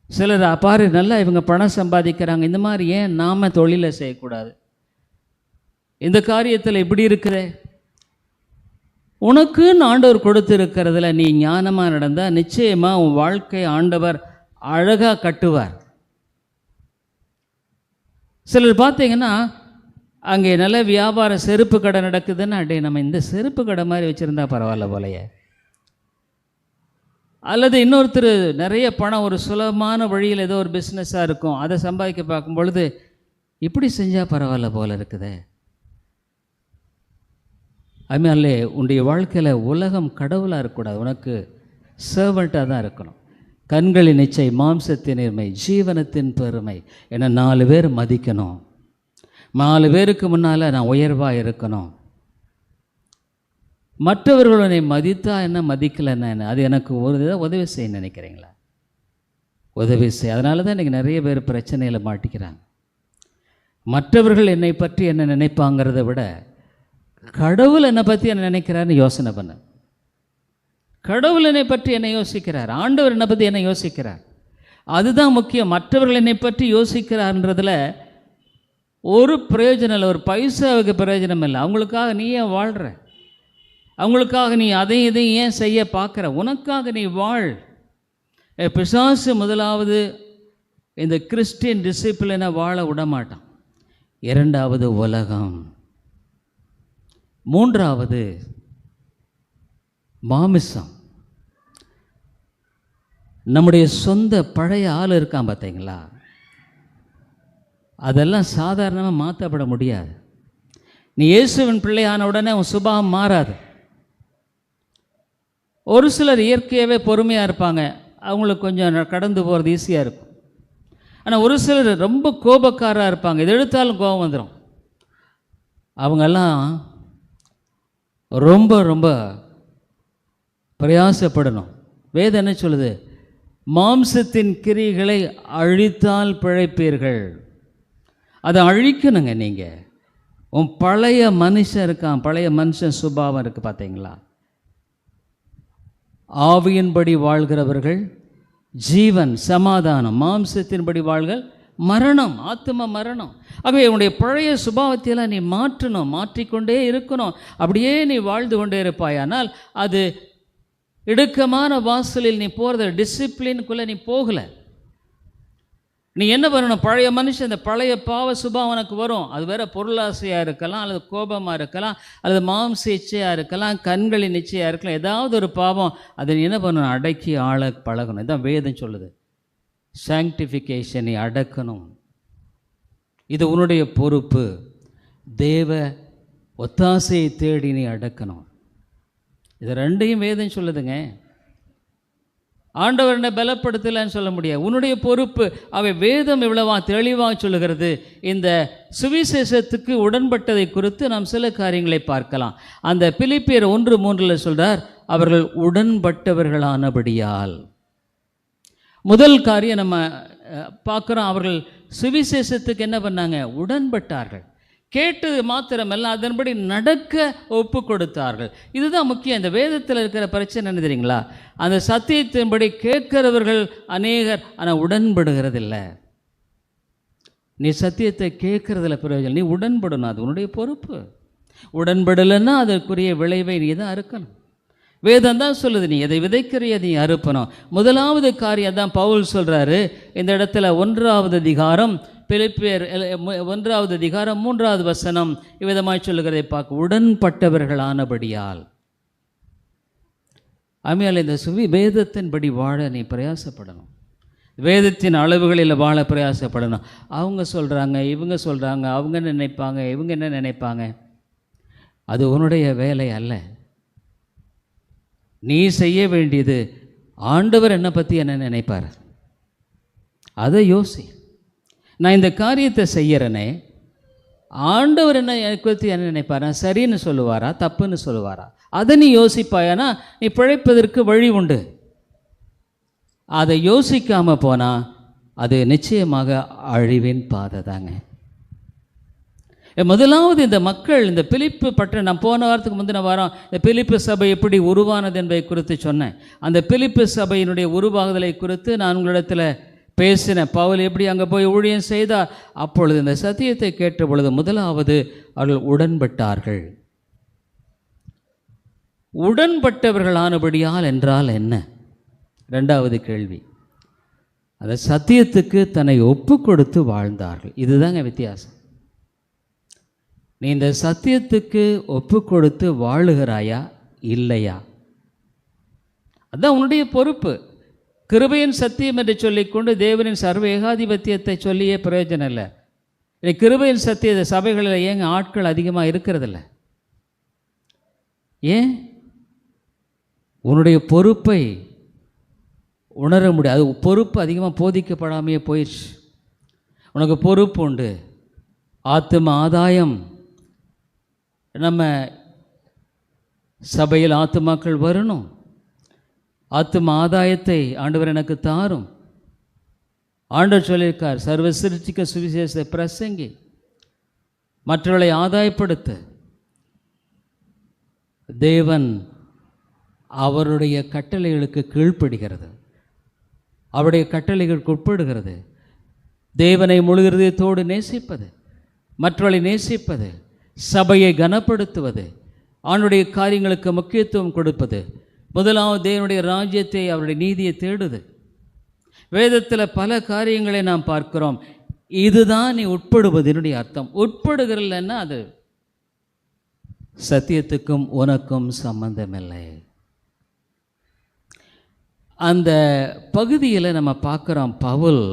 சிலர் பாரு நல்லா இவங்க பணம் சம்பாதிக்கிறாங்க, இந்த மாதிரி ஏன் நாம் தொழிலை செய்யக்கூடாது? இந்த காரியத்தில் இப்படி இருக்கிற உனக்குன்னு ஆண்டவர் கொடுத்துருக்கிறதுல நீ ஞானமாக நடந்தால் நிச்சயமாக உன் வாழ்க்கை ஆண்டவர் அழகாக கட்டுவார். சிலர் பார்த்தீங்கன்னா அங்கே நல்ல வியாபாரம், செருப்பு கடை நடக்குதுன்னா அடே நம்ம இந்த செருப்பு கடை மாதிரி வச்சுருந்தா பரவாயில்ல போலையே. அல்லது இன்னொருத்தர் நிறைய பணம் ஒரு சுலபமான வழியில் ஏதோ ஒரு பிஸ்னஸாக இருக்கும், அதை சம்பாதிக்க பார்க்கும் பொழுது இப்படி செஞ்சால் பரவாயில்ல போல இருக்குதே. அதுமாதிரி உன்னுடைய வாழ்க்கையில் உலகம் கடவுளாக இருக்கக்கூடாது, உனக்கு சர்வெண்ட்டாக தான் இருக்கணும். கண்களின் இச்சை, மாம்சத்தின் நேர்மை, ஜீவனத்தின் பெருமை என 4 பேர் மதிக்கணும். 4 பேருக்கு முன்னால் நான் உயர்வாக இருக்கணும். மற்றவர்கள் என்னை மதித்தா என்ன, மதிக்கலைன்னா என்ன, அது எனக்கு ஒரு இதை உதவி செய்ய நினைக்கிறீங்களா? உதவி செய்ய. அதனால தான் இன்றைக்கி நிறைய பேர் பிரச்சனையில் மாட்டிக்கிறாங்க. மற்றவர்கள் என்னை பற்றி என்ன நினைப்பாங்கிறத விட கடவுள் என்னை பற்றி என்ன நினைக்கிறாருன்னு யோசனை பண்ண. கடவுள் என்னை பற்றி என்ன யோசிக்கிறார், ஆண்டவர் என்னை பற்றி என்ன யோசிக்கிறார், அதுதான் முக்கியம். மற்றவர்கள் என்னை பற்றி யோசிக்கிறார்ன்றதில் ஒரு பிரயோஜனம் இல்லை, ஒரு பைசாவுக்கு பிரயோஜனம் இல்லை. அவங்களுக்காக நீ ஏன் வாழ்கிற? அவங்களுக்காக நீ அதையும் இதையும் ஏன் செய்ய பார்க்குற? உனக்காக நீ வாழ். பிசாசு முதலாவது இந்த கிறிஸ்டியன் டிசிப்ளினை வாழ விடமாட்டான். 2வது உலகம். 3வது மாமிசம். நம்முடைய சொந்த பழைய ஆள் இருக்கான் பார்த்தீங்களா, அதெல்லாம் சாதாரணமாக மாற்றப்பட முடியாது. நீ இயேசுவின் பிள்ளையான உடனே உன் சுபாவம் மாறாது. ஒரு சிலர் இயற்கையாகவே பொறுமையாக இருப்பாங்க, அவங்களுக்கு கொஞ்சம் கடந்து போகிறது ஈஸியாக இருக்கும். ஆனால் ஒரு சிலர் ரொம்ப கோபக்காராக இருப்பாங்க, எது எடுத்தாலும் கோபம் வந்துடும். அவங்கெல்லாம் ரொம்ப ரொம்ப பிரயாசப்படணும். வேதம் என்ன சொல்லுது? மாம்சத்தின் கிரிகளை அழித்தால் பிழைப்பீர்கள். அதை அழிக்கணுங்க. நீங்கள் உன் பழைய மனுஷன் இருக்கான், பழைய மனுஷன் சுபாவம் இருக்குது பார்த்தீங்களா? ஆவியின்படி வாழ்கிறவர்கள் ஜீவன் சமாதானம், மாம்சத்தின்படி வாழ்கள் மரணம், ஆத்ம மரணம். ஆகவே உன்னுடைய பழைய சுபாவத்தையெல்லாம் நீ மாற்றணும், மாற்றிக்கொண்டே இருக்கணும். அப்படியே நீ வாழ்ந்து கொண்டே இருப்பாயானால் அது இடுக்கமான வாசலில் நீ போகிறது, டிசிப்ளினுக்குள்ளே நீ போகலை. நீ என்ன பண்ணணும்? பழைய மனுஷன், இந்த பழைய பாவ சுபாவம் உனக்கு வரும். அது வேறு பொருளாசையாக இருக்கலாம், அல்லது கோபமாக இருக்கலாம், அல்லது மாம்ச இச்சையாக இருக்கலாம், கண்களின் நிச்சயாக இருக்கலாம். ஏதாவது ஒரு பாவம் அதை நீ என்ன பண்ணணும்? அடக்கி ஆள பழகணும். இதுதான் வேதம் சொல்லுது. சாங்டிஃபிகேஷனை அடக்கணும். இது உன்னுடைய பொறுப்பு. தேவ ஒத்தாசையை தேடி நீ அடக்கணும். இது 2ஐயும் வேதம் சொல்லுதுங்க. ஆண்டவர் என்ன பலப்படுத்தலைன்னு சொல்ல முடியாது, உன்னுடைய பொறுப்பு. அவை வேதம் இவ்வளவா தெளிவாக சொல்லுகிறது. இந்த சுவிசேஷத்துக்கு உடன்பட்டதை குறித்து நாம் சில காரியங்களை பார்க்கலாம். அந்த பிலிப்பியர் 1:3 சொல்கிறார், அவர்கள் உடன்பட்டவர்களானபடியால். முதல் காரியம் நம்ம பார்க்குறோம், அவர்கள் சுவிசேஷத்துக்கு என்ன பண்ணாங்க? உடன்பட்டார்கள். கேட்டது மாத்திரமல்ல, அதன்படி நடக்க ஒப்பு கொடுத்தார்கள். இதுதான் முக்கியம். இந்த வேதத்தில் இருக்கிற பிரச்சனை என்ன தெரியுங்களா? அந்த சத்தியத்தின்படி கேட்கிறவர்கள் அநேகர், ஆனால் உடன்படுகிறதில்லை. நீ சத்தியத்தை கேட்கறதில்ல பிரயோஜனம், நீ உடன்படணும். அது உன்னுடைய பொறுப்பு. உடன்படலைன்னா அதற்குரிய விளைவை நீ தான் அறுக்கணும். வேதம் தான் சொல்லுது, நீ எதை விதைக்கிறிய நீ அறுப்பணும். முதலாவது காரியம் தான் பவுல் சொல்கிறாரு இந்த இடத்துல. 1வது அதிகாரம், பிலிப்பியர் 1வது அதிகாரம் 3வது வசனம் இவ்விதமாய் சொல்லுகிறதை பார்க்க, உடன்பட்டவர்களானபடியால். ஆமையால் இந்த வேதத்தின்படி வாழ நீ பிரயாசப்படணும். வேதத்தின் அளவுகளில் வாழ பிரயாசப்படணும். அவங்க சொல்கிறாங்க, இவங்க சொல்கிறாங்க, அவங்க நினைப்பாங்க, இவங்க என்ன நினைப்பாங்க, அது உன்னுடைய வேலை அல்ல. நீ செய்ய வேண்டியது, ஆண்டவர் என்னை பற்றி என்ன நினைப்பார் அதை யோசி. நான் இந்த காரியத்தை செய்கிறேனே, ஆண்டவர் என்ன குறித்து என்ன நினைப்பாரா, சரின்னு சொல்லுவாரா, தப்புன்னு சொல்லுவாரா, அதை நீ யோசிப்பாயானா நீ பிழைப்பதற்கு வழி உண்டு. அதை யோசிக்காமல் போனால் அது நிச்சயமாக அழிவின் பாதை தாங்க. முதலாவது இந்த மக்கள், இந்த பிலிப்பு பட்டணம், நான் போன வாரத்துக்கு முந்தின வாரம் இந்த பிலிப்பு சபை எப்படி உருவானது என்பதை குறித்து சொன்னேன். அந்த பிலிப்பு சபையினுடைய உருவாகுதலை குறித்து நான் உங்களிடத்தில் பேசினேன். பவுல் எப்படி அங்கே போய் ஊழியம் செய்தார். அப்பொழுது இந்த சத்தியத்தை கேட்ட பொழுது முதலாவது அவர்கள் உடன்பட்டார்கள். உடன்பட்டவர்களானபடியால் என்றால் என்ன? ரெண்டாவது கேள்வி, அந்த சத்தியத்துக்கு தன்னை ஒப்பு கொடுத்து வாழ்ந்தார்கள். இதுதாங்க வித்தியாசம். நீ இந்த சத்தியத்துக்கு ஒப்பு கொடுத்து வாழுகிறாயா இல்லையா? அதுதான் உன்னுடைய பொறுப்பு. கிருபையின் சத்தியம் என்று சொல்லிக்கொண்டு தேவனின் சர்வ ஏகாதிபத்தியத்தை சொல்லியே பிரயோஜனம் இல்லை. கிருபையின் சத்திய சபைகளில் ஏங்க ஆட்கள் அதிகமாக இருக்கிறதில்ல? ஏன்? உன்னுடைய பொறுப்பை உணர முடியாது. அது பொறுப்பு அதிகமாக போதிக்கப்படாமையே போயிடுச்சு. உனக்கு பொறுப்பு உண்டு. ஆத்தும ஆதாயம், நம்ம சபையில் ஆத்துமாக்கள் வரணும். ஆத்தும ஆதாயத்தை ஆண்டவர் எனக்கு தாரும். ஆண்டவர் சொல்லியிருக்கார், சர்வ சிருஷ்டிக்க சுவிசேஷ பிரசங்கி, மற்றவர்களை ஆதாயப்படுத்த. தேவன் அவருடைய கட்டளைகளுக்கு கீழ்ப்படுகிறது, அவருடைய கட்டளைகளுக்கு உட்படுகிறது. தேவனை முழு இருதயத்தோடு நேசிப்பது, மற்றவர்களை நேசிப்பது, சபையை கனப்படுத்துவது, ஆண்டுடைய காரியங்களுக்கு முக்கியத்துவம் கொடுப்பது, முதலாவது தேவனுடைய ராஜ்யத்தை, அவருடைய நீதியை தேடுது. வேதத்தில் பல காரியங்களை நாம் பார்க்கிறோம். இதுதான் நீ உட்படுவதனுடைய அர்த்தம். உட்படுகிறல்லன்னா அது சத்தியத்துக்கும் உனக்கும் சம்பந்தமில்லை. அந்த பகுதியில் நம்ம பார்க்குறோம், பவுல்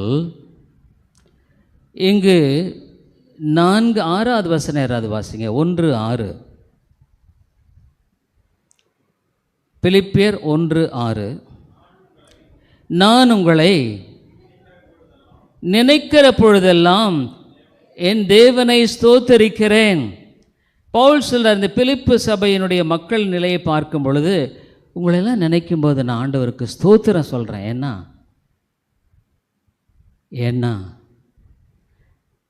இங்கு 4:6 வசனம் யாராவது வாசிங்க. 1:6, பிலிப்பியர் 1:6. நான் உங்களை நினைக்கிற பொழுதெல்லாம் என் தேவனை ஸ்தோத்தரிக்கிறேன். பவுல் சொல்கிறார், இந்த பிலிப்பு சபையினுடைய மக்கள் நிலையை பார்க்கும் பொழுது, உங்களெல்லாம் நினைக்கும் போது நான் ஆண்டவருக்கு ஸ்தோத்திரம் சொல்கிறேன். ஏன்னா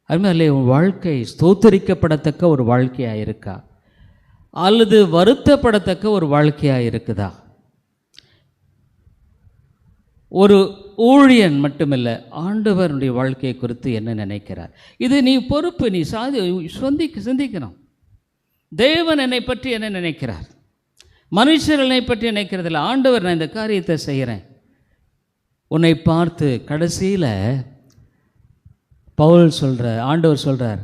அதுமாதிரி உன் வாழ்க்கை ஸ்தோத்தரிக்கப்படத்தக்க ஒரு வாழ்க்கையாக இருக்கா, அல்லது வருத்தப்படத்தக்க ஒரு வாழ்க்கையாக இருக்குதா? ஒரு ஊழியன் மட்டுமில்லை, ஆண்டவருடைய வாழ்க்கையை குறித்து என்ன நினைக்கிறார்? இது நீ பொறுப்பு. நீ சிந்திக்கணும். தேவன் என்னை பற்றி என்ன நினைக்கிறார்? மனுஷர்களை பற்றி நினைக்கிறதில்ல. ஆண்டவர், நான் இந்த காரியத்தை செய்கிறேன், உன்னை பார்த்து. கடைசியில் பவுல் ஆண்டவர் சொல்கிறார்,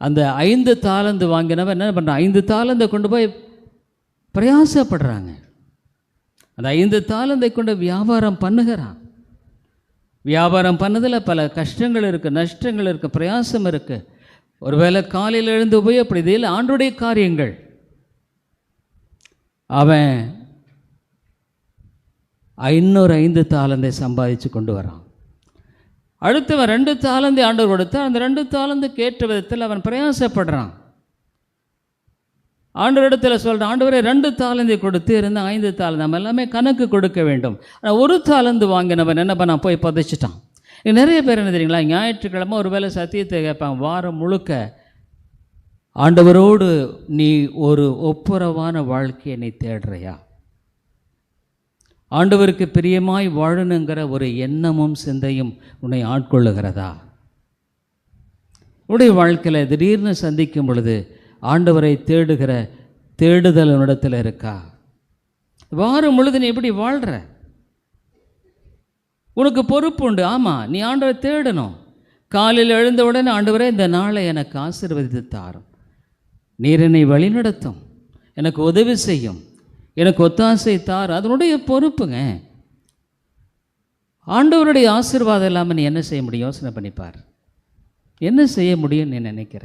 அந்த 5 தாலந்து வாங்கினவன் என்ன பண்ணுறான்? 5 தாலந்தை கொண்டு போய் பிரயாசப்படுறாங்க. அந்த 5 தாலந்தை கொண்டு வியாபாரம் பண்ணுகிறான். வியாபாரம் பண்ணதில் பல கஷ்டங்கள் இருக்குது, நஷ்டங்கள் இருக்குது, பிரயாசம் இருக்குது. ஒருவேளை காலையில் எழுந்து போய் அப்படி இதில் ஆண்டுடைய காரியங்கள். அவன் இன்னொரு 5 தாலந்தை சம்பாதிச்சு கொண்டு வரான். அடுத்தவன் 2 தாலந்தை ஆண்டவர் கொடுத்தான். அந்த 2 தாலந்துக்கு ஏற்ற விதத்தில் அவன் பிரயாசப்படுறான். ஆண்டவரிடத்தில் சொல்கிறான், ஆண்டவரே 2 தாலந்தை கொடுத்து இருந்த 5 தாலந்து நம்ம எல்லாமே கணக்கு கொடுக்க வேண்டும். ஆனால் 1 தாலந்து வாங்கினவன் என்ன பண்ணான்? போய் புதைச்சிட்டான். நிறைய பேர் என்ன தெரியுங்களா, ஞாயிற்றுக்கிழமை ஒரு வேளை சத்தியத்தை கேட்பாங்க. வாரம் முழுக்க ஆண்டவரோடு நீ ஒரு ஒப்புரவான வாழ்க்கையை நீ தேடுறையா? ஆண்டவருக்கு பிரியமாய் வாழணுங்கிற ஒரு எண்ணமும் சிந்தையும் உன்னை ஆட்கொள்ளுகிறதா? உன்னுடைய வாழ்க்கையில் திடீர்னு சந்திக்கும் பொழுது ஆண்டவரை தேடுகிற தேடுதல் உன்னிடத்தில் இருக்கா? வாரம் முழுது நீ எப்படி வாழ்கிற? உனக்கு பொறுப்பு உண்டு. ஆமாம், நீ ஆண்டவரை தேடணும். காலையில் எழுந்தவுடனே, ஆண்டவரே இந்த நாளை எனக்கு ஆசீர்வதித்து தாரும், நீர் என்னை வழிநடத்தும், எனக்கு உதவி செய்யும், எனக்கு ஒத்தாசை தார். அதனுடைய பொறுப்புங்க. ஆண்டவருடைய ஆசீர்வாதம் இல்லாமல் நீ என்ன செய்ய முடியும்? யோசனை பண்ணிப்பார். என்ன செய்ய முடியும்னு நீ நினைக்கிற?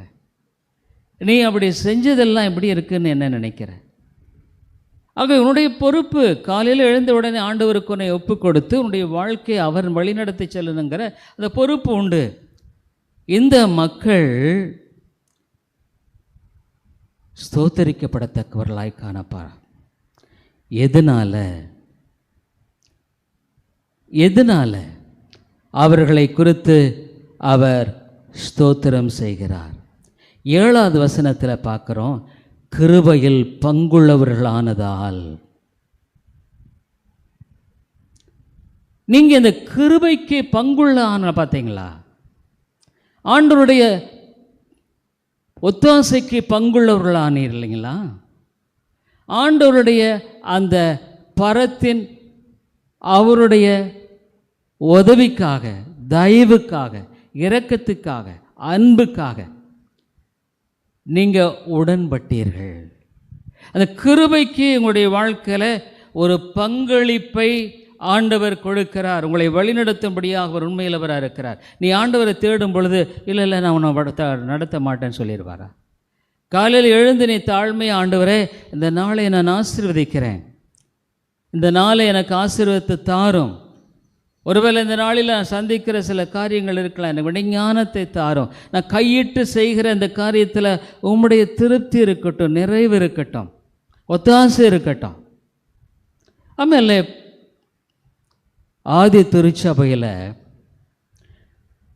நீ அப்படி செஞ்சதெல்லாம் எப்படி இருக்குன்னு என்ன நினைக்கிற? ஆக உன்னுடைய பொறுப்பு காலையில் எழுந்த உடனே ஆண்டவருக்கு உன்னை ஒப்பு கொடுத்து உன்னுடைய வாழ்க்கையை அவர் வழிநடத்தி செல்லணுங்கிற அந்த பொறுப்பு உண்டு. இந்த மக்கள் ஸ்தோத்தரிக்கப்படத்தக்கவர்களாய் காணப்பார். எதனால அவர்களை குறித்து அவர் ஸ்தோத்திரம் செய்கிறார். 7வது வசனத்தில் பார்க்குறோம், கிருபையில் பங்குள்ளவர்களானதால். நீங்கள் இந்த கிருபைக்கு பங்குள்ள பார்த்தீங்களா? ஆண்டவருடைய ஒத்தாசைக்கு பங்குள்ளவர்களானீர் இல்லைங்களா? ஆண்டவருடைய அந்த பரத்தின் அவருடைய உதவிக்காக, தயவுக்காக, இரக்கத்துக்காக, அன்புக்காக நீங்கள் உடன்பட்டீர்கள். அந்த கிருபைக்கு உங்களுடைய வாழ்க்கையில் ஒரு பங்களிப்பை ஆண்டவர் கொடுக்கிறார். உங்களை வழிநடத்தும்படியாக அவர் உண்மையிலவராக இருக்கிறார். நீ ஆண்டவரை தேடும் பொழுது இல்லை நான் உன்னை நடத்த மாட்டேன்னு சொல்லிடுவாரா? காலையில் எழுந்து நீ தாழ்மையாக, ஆண்டவரே இந்த நாளை நான் ஆசீர்வதிக்கிறேன், இந்த நாளை எனக்கு ஆசீர்வதித்து தாரும். ஒருவேளை இந்த நாளில் நான் சந்திக்கிற சில காரியங்கள் இருக்கலாம், எனக்கு விஞ்ஞானத்தை தாரும். நான் கையிட்டு செய்கிற இந்த காரியத்தில் உம்முடைய திருப்தி இருக்கட்டும், நிறைவு இருக்கட்டும், ஒத்தாசை இருக்கட்டும். ஆಮೇಲೆ ஆதி திருச்சபையில்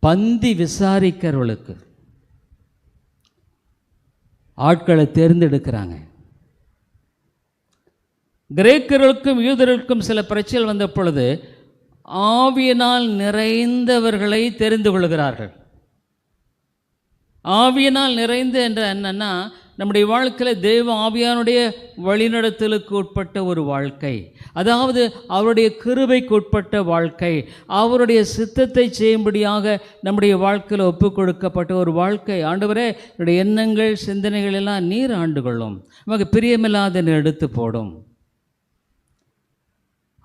பந்தி விசாரிக்கிறவர்களுக்கு ஆட்களை தேர்ந்தெடுக்கிறாங்க. கிரேக்கர்களுக்கும் யூதர்களுக்கும் சில பிரச்சனை வந்த பொழுது ஆவியினால் நிறைந்தவர்களை தெரிந்து கொள்கிறார்கள். ஆவியினால் நிறைந்த என்ற என்னன்னா, நம்முடைய வாழ்க்கையில் தேவ ஆவியானுடைய வழிநடத்தலுக்கு உட்பட்ட ஒரு வாழ்க்கை, அதாவது அவருடைய கிருபைக்கு உட்பட்ட வாழ்க்கை, அவருடைய சித்தத்தை செய்யும்படியாக நம்முடைய வாழ்க்கையில் ஒப்பு கொடுக்கப்பட்ட ஒரு வாழ்க்கை. ஆண்டவரே, என்னுடைய எண்ணங்கள் சிந்தனைகள் எல்லாம் நீர் ஆண்டு கொள்ளும், நமக்கு பிரியமில்லாத எடுத்து போடும்.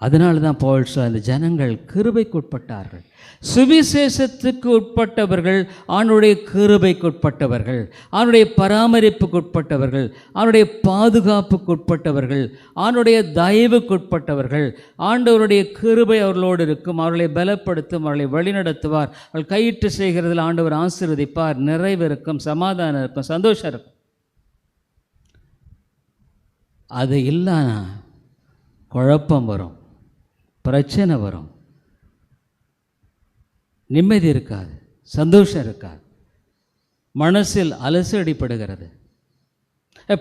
அதனால தான் பவுல் அந்த ஜனங்கள் கிருபைக்கு உட்பட்டார்கள். சுவிசேஷத்துக்கு உட்பட்டவர்கள், அவனுடைய கிருபைக்கு உட்பட்டவர்கள், அவனுடைய பராமரிப்புக்கு உட்பட்டவர்கள், அவனுடைய பாதுகாப்புக்கு உட்பட்டவர்கள், அவனுடைய தயவுக்கு உட்பட்டவர்கள். ஆண்டவருடைய கிருபை அவர்களோடு இருக்கும், அவர்களை பலப்படுத்தும், அவர்களை வழிநடத்துவார். அவர்கள் கையிட்டு செய்கிறதில் ஆண்டவர் ஆசீர்வதிப்பார். நிறைவு இருக்கும், சமாதானம் இருக்கும், சந்தோஷம் இருக்கும். அது இல்லைன்னா குழப்பம் வரும், பிரச்சனை வரும், நிம்மதி இருக்காது, சந்தோஷம் இருக்காது, மனசில் அலசடிப்படுகிறது.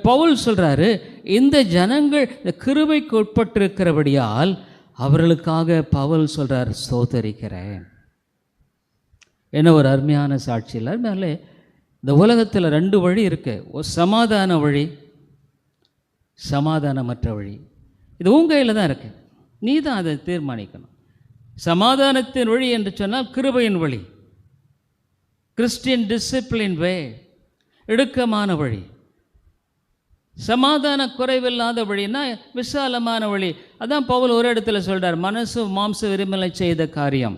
பவுல் சொல்கிறாரு, இந்த ஜனங்கள் இந்த கிருபைக்கு உட்பட்டிருக்கிறபடியால் அவர்களுக்காக பவுல் சொல்கிறார், ஸ்தோத்தரிக்கிறேன். என்ன ஒரு அருமையான சாட்சி இல்லை? அதனால இந்த உலகத்தில் 2 வழி இருக்கு, ஒரு சமாதான வழி, சமாதானமற்ற வழி. இது உன் கையில் தான் இருக்குது, நீ தான் அதை தீர்மானிக்கணும். சமாதானத்தின் வழி என்று சொன்னால் கிருபையின் வழி, கிறிஸ்டியன் டிசிப்ளின் வே, இடுக்கமான வழி. சமாதான குறைவில்லாத வழின்னா விசாலமான வழி. அதான் பவுல் ஒரு இடத்துல சொல்கிறார், மனசு மாம்ச விரும்பலை செய்த காரியம்.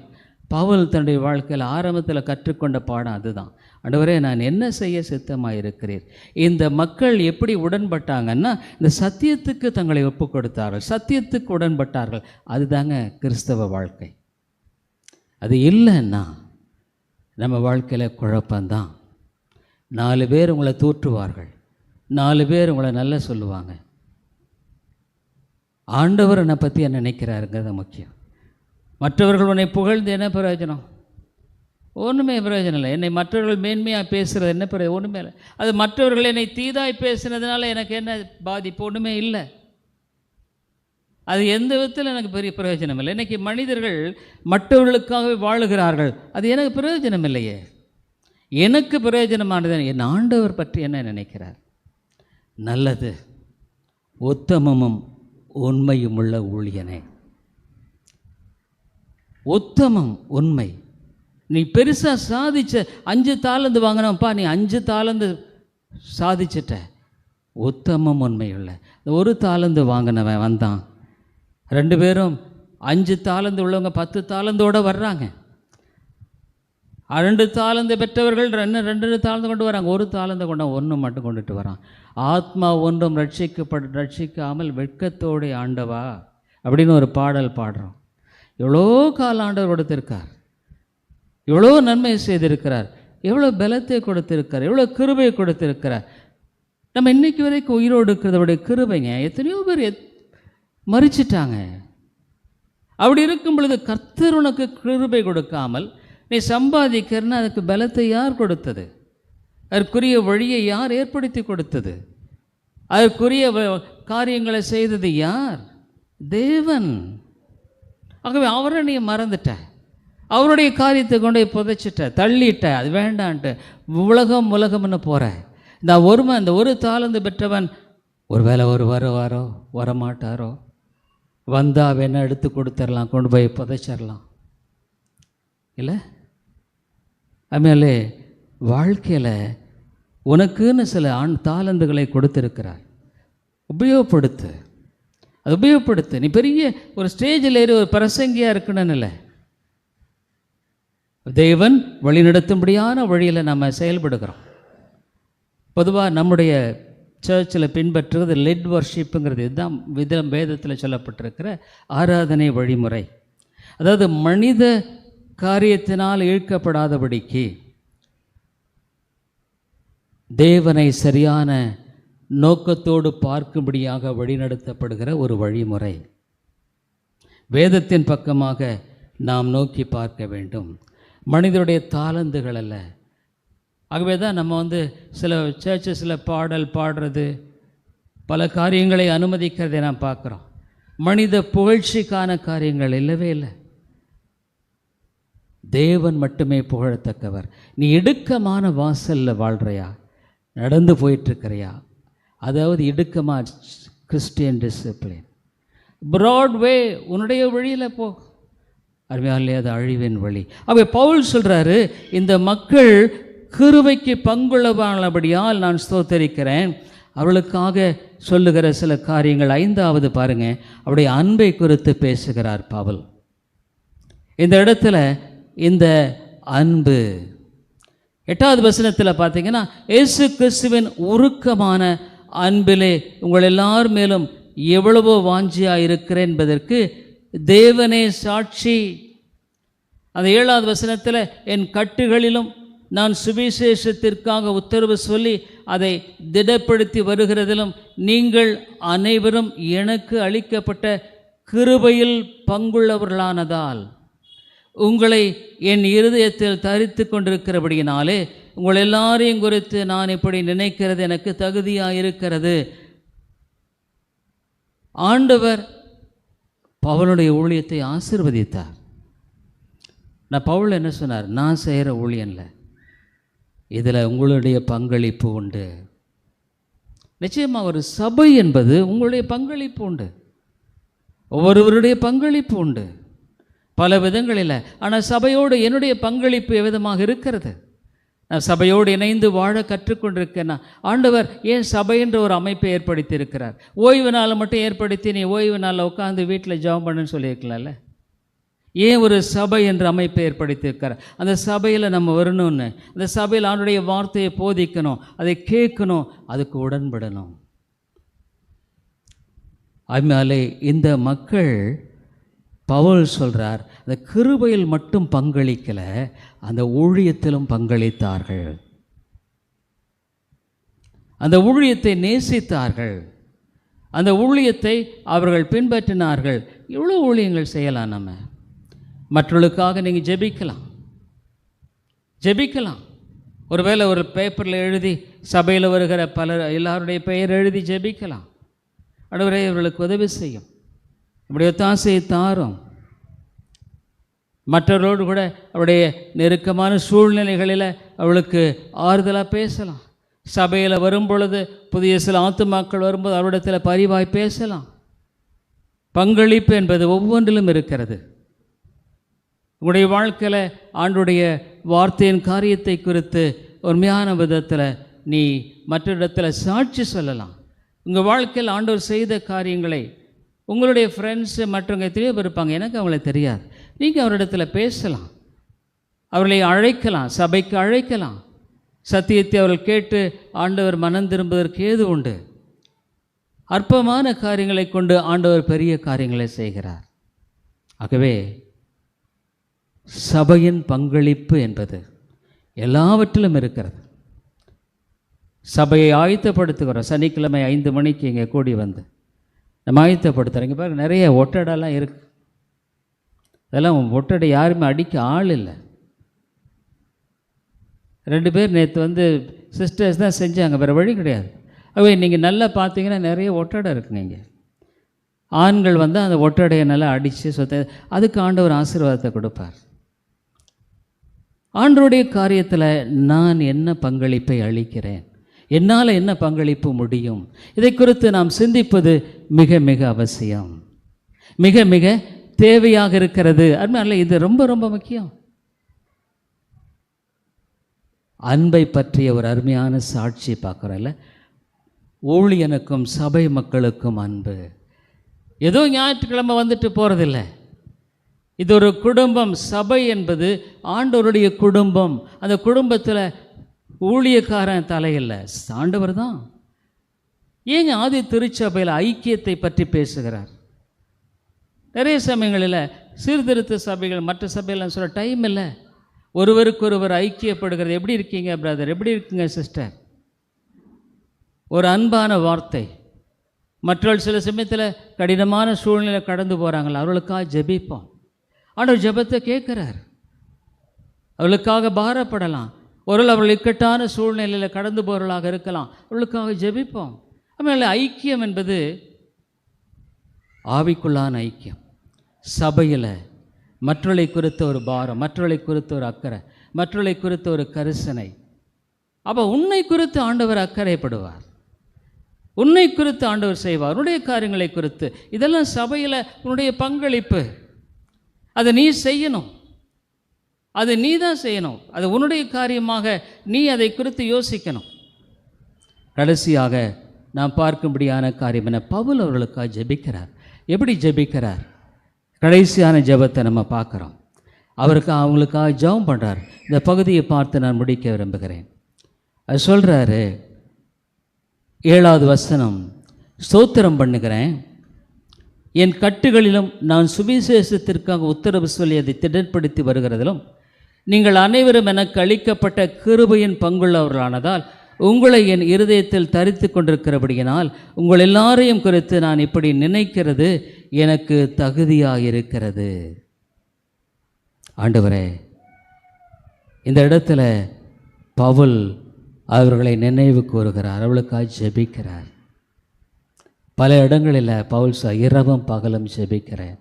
பவுல் தன்னுடைய வாழ்க்கையில் ஆரம்பத்தில் கற்றுக்கொண்ட பாடம் அதுதான். ஆண்டவரே, நான் என்ன செய்ய சித்தமாக இருக்கிறீர்? இந்த மக்கள் எப்படி உடன்பட்டாங்கன்னா, இந்த சத்தியத்துக்கு தங்களை ஒப்பு கொடுத்தார்கள், சத்தியத்துக்கு உடன்பட்டார்கள். அதுதாங்க கிறிஸ்தவ வாழ்க்கை. அது இல்லைன்னா நம்ம வாழ்க்கையில் குழப்பந்தான். 4 பேர் உங்களை தூற்றுவார்கள், 4 பேர் உங்களை நல்லா சொல்லுவாங்க. ஆண்டவர் என்னை பற்றி என்ன நினைக்கிறாருங்கிறது முக்கியம். மற்றவர்கள் உன்னை புகழ்ந்து என்ன பிரயோஜனம்? ஒன்றுமே பிரயோஜனம் இல்லை. என்னை மற்றவர்கள் மேன்மையாக பேசுகிறது என்ன பிரயோஜனம்? ஒன்றுமே இல்லை. அது மற்றவர்கள் என்னை தீதாய் பேசுனதுனால எனக்கு என்ன பாதிப்பு? ஒன்றுமே இல்லை. அது எந்த விதத்தில் எனக்கு பெரிய பிரயோஜனம் இல்லை. இன்றைக்கி மனிதர்கள் மற்றவர்களுக்காகவே வாழுகிறார்கள், அது எனக்கு பிரயோஜனம் இல்லையே. எனக்கு பிரயோஜனமானது என் ஆண்டவர் பற்றி என்ன நினைக்கிறார்? நல்லது, உத்தமமும் உண்மையும் உள்ள ஊழியனே. உத்தமம், உண்மை. நீ பெருசாக சாதிச்ச, 5 தாலந்து வாங்கினப்பா, நீ 5 தாலந்து சாதிச்சிட்ட. உத்தமம், உண்மை உள்ள. 1 தாலந்து வாங்கினவன் வந்தான், 2 பேரும் 5 தாலந்து உள்ளவங்க 10 தாலந்தோடு வர்றாங்க. 2 தாலந்து பெற்றவர்கள் 2 தாலந்து கொண்டு வராங்க. 1 தாலந்து கொண்டு 1 மட்டும் கொண்டுட்டு வரான். ஆத்மா ஒன்றும் ரட்சிக்காமல் வெட்கத்தோடு ஆண்டவா அப்படின்னு ஒரு பாடல் பாடுறோம். எவ்வளோ கால ஆண்டவர் கொடுத்திருக்கார், எவ்வளோ நன்மை செய்திருக்கிறார், எவ்வளோ பலத்தை கொடுத்திருக்கிறார், எவ்வளோ கிருபையை கொடுத்திருக்கிறார். நம்ம இன்னைக்கு வரைக்கும் உயிரோடு இருக்கிறதோடைய கிருபைங்க. எத்தனையோ பேர் மறிச்சிட்டாங்க. அப்படி இருக்கும் பொழுது கர்த்தர் உனக்கு கிருபை கொடுக்காமல் நீ சம்பாதிக்கிறன்னா அதுக்கு பலத்தை யார் கொடுத்தது? அதற்குரிய வழியை யார் ஏற்படுத்தி கொடுத்தது? அதற்குரிய காரியங்களை செய்தது யார்? தேவன். ஆகவே அவரை நீ மறந்துட்ட, அவருடைய காரியத்தை கொண்டு புதைச்சிட்ட, தள்ளிட்ட, அது வேண்டான்ட்டு உலகம்னு போகிற. இந்த ஒரு தாலந்து பெற்றவன் ஒருவேளை வருவாரோ வரமாட்டாரோ, வந்தால் வேணா எடுத்து கொடுத்துடலாம், கொண்டு போய் புதைச்சிடலாம் இல்லை? அதுமாதிரி வாழ்க்கையில் உனக்குன்னு சில தாலந்துகளை கொடுத்துருக்கிறார். அது உபயோகப்படுத்து. நீ பெரிய ஒரு ஸ்டேஜில் ஏறி ஒரு பிரசங்கியாக இருக்கணும்னு இல்லை. தேவன் வழிநடத்தும்படியான வழியில் நம்ம செயல்படுகிறோம். பொதுவாக நம்முடைய சர்ச்சில் பின்பற்றுவது லெட் வர்ஷிப்புங்கிறது. இதுதான் வேதத்தில் சொல்லப்பட்டிருக்கிற ஆராதனை வழிமுறை. அதாவது மனித காரியத்தினால் இழுக்கப்படாதபடிக்கு தேவனை சரியான நோக்கத்தோடு பார்க்கும்படியாக வழிநடத்தப்படுகிற ஒரு வழிமுறை. வேதத்தின் பக்கமாக நாம் நோக்கி பார்க்க வேண்டும், மனிதனுடைய தாளந்துகள் அல்ல. ஆகவே தான் நம்ம சில சர்ச்சஸில் பாடுறது, பல காரியங்களை அனுமதிக்கிறதை நாம் பார்க்குறோம். மனித புகழ்ச்சிக்கான காரியங்கள் இல்லவே இல்லை. தேவன் மட்டுமே புகழத்தக்கவர். நீ இடுக்கமான வாசலில் வாழ்கிறையா, நடந்து போயிட்டுருக்கிறையா? அதாவது இடுக்கமாக கிறிஸ்டியன் டிசிப்ளின். ப்ராட்வே உன்னுடைய வழியில் போ. அருமையாலே அது அழிவின் வழி. அவை பவுல் சொல்கிறாரு, இந்த மக்கள் கிருபைக்கு பங்குள்ளவானபடியால் நான் ஸ்தோத்தரிக்கிறேன். அவளுக்காக சொல்லுகிற சில காரியங்கள். 5வது பாருங்க, அவருடைய அன்பை குறித்து பேசுகிறார் பவுல். இந்த இடத்துல இந்த அன்பு 8வது வசனத்தில் பார்த்தீங்கன்னா, இயேசு கிறிஸ்துவின் உருக்கமான அன்பிலே உங்கள் எல்லார் மேலும் எவ்வளவோ வாஞ்சியாக இருக்கிறேன் என்பதற்கு தேவனே சாட்சி. அந்த 7வது வசனத்தில், என் கட்டுகளிலும் நான் சுவிசேஷத்திற்காக உத்தரவு சொல்லி அதை திடப்படுத்தி வருகிறதிலும் நீங்கள் அனைவரும் எனக்கு அளிக்கப்பட்ட கிருபையில் பங்குள்ளவர்களானதால் உங்களை என் இருதயத்தில் தரித்து கொண்டிருக்கிறபடியினாலே உங்கள் எல்லாரையும் குறித்து நான் இப்படி நினைக்கிறது எனக்கு தகுதியாக இருக்கிறது. ஆண்டவர் பவுலுடைய ஊழியத்தை ஆசீர்வதித்தார். பவுல் என்ன சொன்னார்? நான் செய்கிற ஊழியன்ல இதில் உங்களுடைய பங்களிப்பு உண்டு. நிச்சயமாக ஒரு சபை என்பது உங்களுடைய பங்களிப்பு உண்டு, ஒவ்வொருவருடைய பங்களிப்பு உண்டு பல விதங்களில். ஆனால் சபையோடு என்னுடைய பங்களிப்பு எவ்விதமாக இருக்கிறது? நான் சபையோடு இணைந்து வாழ கற்றுக்கொண்டிருக்கேன்னா, ஆண்டவர் ஏன் சபை என்ற ஒரு அமைப்பை ஏற்படுத்தி இருக்கிறார்? ஓய்வு நாளை மட்டும் ஏற்படுத்தி நீ ஓய்வு நாளில் உட்காந்து வீட்டில் ஜெபம் பண்ணுன்னு சொல்லியிருக்கலாம்ல. ஏன் ஒரு சபை என்ற அமைப்பை ஏற்படுத்தியிருக்கார்? அந்த சபையில் நம்ம வரணும்னு, அந்த சபையில் அவனுடைய வார்த்தையை போதிக்கணும், அதை கேட்கணும், அதுக்கு உடன்படணும். அதனாலே இந்த மக்கள், பவுல் சொல்கிறார், அந்த கிருபையில் மட்டும் பங்களிக்கலை, அந்த ஊழியத்திலும் பங்களித்தார்கள். அந்த ஊழியத்தை நேசித்தார்கள், அந்த ஊழியத்தை அவர்கள் பின்பற்றினார்கள். இவ்வளோ ஊழியங்கள் செய்யலாம். நம்ம மற்றவர்களுக்காக நீங்கள் ஜெபிக்கலாம். ஒருவேளை ஒரு பேப்பரில் எழுதி சபையில் வருகிற எல்லாருடைய பெயர் எழுதி ஜெபிக்கலாம். ஆண்டவரே இவர்களுக்கு உதவி செய்யும், இப்படி ஒத்தாசையை தாரும். மற்றவர்களோடு கூட அவருடைய நெருக்கமான சூழ்நிலைகளில் அவளுக்கு ஆறுதலாக பேசலாம். சபையில் வரும் பொழுது புதிய சில ஆத்துமாக்கள் வரும்போது அவரிடத்தில் பரிவாய் பேசலாம். பங்களிப்பு என்பது ஒவ்வொன்றிலும் இருக்கிறது. உங்களுடைய வாழ்க்கையில் ஆண்டுடைய வார்த்தையின் காரியத்தை குறித்து உண்மையான விதத்தில் நீ மற்ற இடத்துல சாட்சி சொல்லலாம். உங்கள் வாழ்க்கையில் ஆண்டவர் செய்த காரியங்களை உங்களுடைய ஃப்ரெண்ட்ஸு மற்றவங்க எத்தனையோ பேர் இருப்பாங்க, எனக்கு அவங்கள தெரியாது. நீங்கள் அவரிடத்துல பேசலாம், அவர்களை அழைக்கலாம், சபைக்கு அழைக்கலாம். சத்தியத்தை அவர்கள் கேட்டு ஆண்டவர் மனம் திரும்புவதற்கு ஏது உண்டு? அற்பமான காரியங்களை கொண்டு ஆண்டவர் பெரிய காரியங்களை செய்கிறார். ஆகவே சபையின் பங்களிப்பு என்பது எல்லாவற்றிலும் இருக்கிறது. சபையை ஆயத்தப்படுத்துகிறோம். சனிக்கிழமை 5 மணிக்கு இங்கே கூடி வந்து நம்ம ஆயத்தப்படுத்துகிறோம். இங்கே பாருங்கள், நிறைய ஒட்டடைலாம் இருக்குது. அதெல்லாம் ஒட்டடை யாருமே அடிக்க ஆள் இல்லை. 2 பேர் நேற்று வந்து சிஸ்டர்ஸ் தான் செஞ்சாங்க, வேறு வழி கிடையாது. ஆகவே நீங்கள் நல்லா பார்த்தீங்கன்னா நிறைய ஒட்டடை இருக்குங்க. இங்கே ஆண்கள் வந்து அந்த ஒட்டடையை நல்லா அடித்து அதுக்கு ஆண்டவர் ஆசீர்வாதத்தை கொடுப்பார். ஆண்டவருடைய காரியத்தில் நான் என்ன பங்களிப்பை அளிக்கிறேன், என்னால் என்ன பங்களிப்பு முடியும், இதை குறித்து நாம் சிந்திப்பது மிக மிக அவசியம், மிக மிக தேவையாக இருக்கிறது. அதனால இது ரொம்ப ரொம்ப முக்கியம். அன்பை பற்றிய ஒரு அருமையான சாட்சி பார்க்குறோம்ல. ஊழியனுக்கும் சபை மக்களுக்கும் அன்பு. ஏதோ ஞாயிற்றுக்கிழமை வந்துட்டு போகிறதில்ல. இது ஒரு குடும்பம். சபை என்பது ஆண்டவருடைய குடும்பம். அந்த குடும்பத்தில் ஊழியக்காரன் தலையில்லை, ஆண்டவர் தான். ஏங்க ஆதி திருச்சபையில் ஐக்கியத்தை பற்றி பேசுகிறார்? நிறைய சமயங்களில் சீர்திருத்த சபைகள் மற்ற சபையெல்லாம் சொல்ல டைம் இல்லை. ஒருவருக்கொருவர் ஐக்கியப்படுகிறது. எப்படி இருக்கீங்க பிரதர், எப்படி இருக்குங்க சிஸ்டர், ஒரு அன்பான வார்த்தை. மற்றவர்கள் சில சமயத்தில் கடினமான சூழ்நிலை கடந்து போகிறாங்களா, அவர்களுக்காக ஜெபிப்போம். ஆண்டவர் ஜெபத்தை கேட்குறார். அவர்களுக்காக பாரப்படலாம். ஒருவேளை அவர்கள் இக்கட்டான சூழ்நிலையில் கடந்து போகிறவர்களாக இருக்கலாம், அவர்களுக்காக ஜெபிப்போம். அதனால் ஐக்கியம் என்பது ஆவிக்குள்ளான ஐக்கியம். சபையில் மற்றவர்களை குறித்த ஒரு பாரம், மற்றவர்களை குறித்த ஒரு அக்கறை, மற்றவர்களை குறித்த ஒரு கரிசனை. அப்போ உன்னை குறித்து ஆண்டவர் அக்கறைப்படுவார், உன்னை குறித்து ஆண்டவர் செய்வார், உன்னுடைய காரியங்களை குறித்து. இதெல்லாம் சபையில் உன்னுடைய பங்களிப்பு. அதை நீ செய்யணும், அது நீ தான் செய்யணும். அது உன்னுடைய காரியமாக நீ அதை குறித்து யோசிக்கணும். கடைசியாக நாம் பார்க்கும்படியான காரியம் என்ன? பவுல் அவர்களுக்காக ஜெபிக்கிறார். எப்படி ஜெபிக்கிறார்? கடைசியான ஜெபத்தை நம்ம பார்க்குறோம். அவங்களுக்காக ஜெபம் பண்ணுறார். இந்த பகுதியை பார்த்து நான் முடிக்க விரும்புகிறேன். அது சொல்கிறாரு, 7வது வசனம், ஸ்தோத்திரம் பண்ணுகிறேன், என் கட்டுகளிலும் நான் சுவிசேஷத்திற்காக உத்தரவு சொல்லி அதை திடப்படுத்தி வருகிறதிலும் நீங்கள் அனைவரும் எனக்கு அளிக்கப்பட்ட கிருபையின் பங்குள்ளவர்களானதால் உங்களை என் இருதயத்தில் தரித்து கொண்டிருக்கிறபடியினால் உங்கள் எல்லாரையும் குறித்து நான் இப்படி நினைக்கிறது எனக்கு தகுதியாக இருக்கிறது. ஆண்டவரே, இந்த இடத்துல பவுல் அவர்களை நினைவு கூறுகிறார், அவளுக்காக ஜெபிக்கிறார். பல இடங்களில் பவுல் இரவும் பகலும் ஜெபிக்கிறேன்,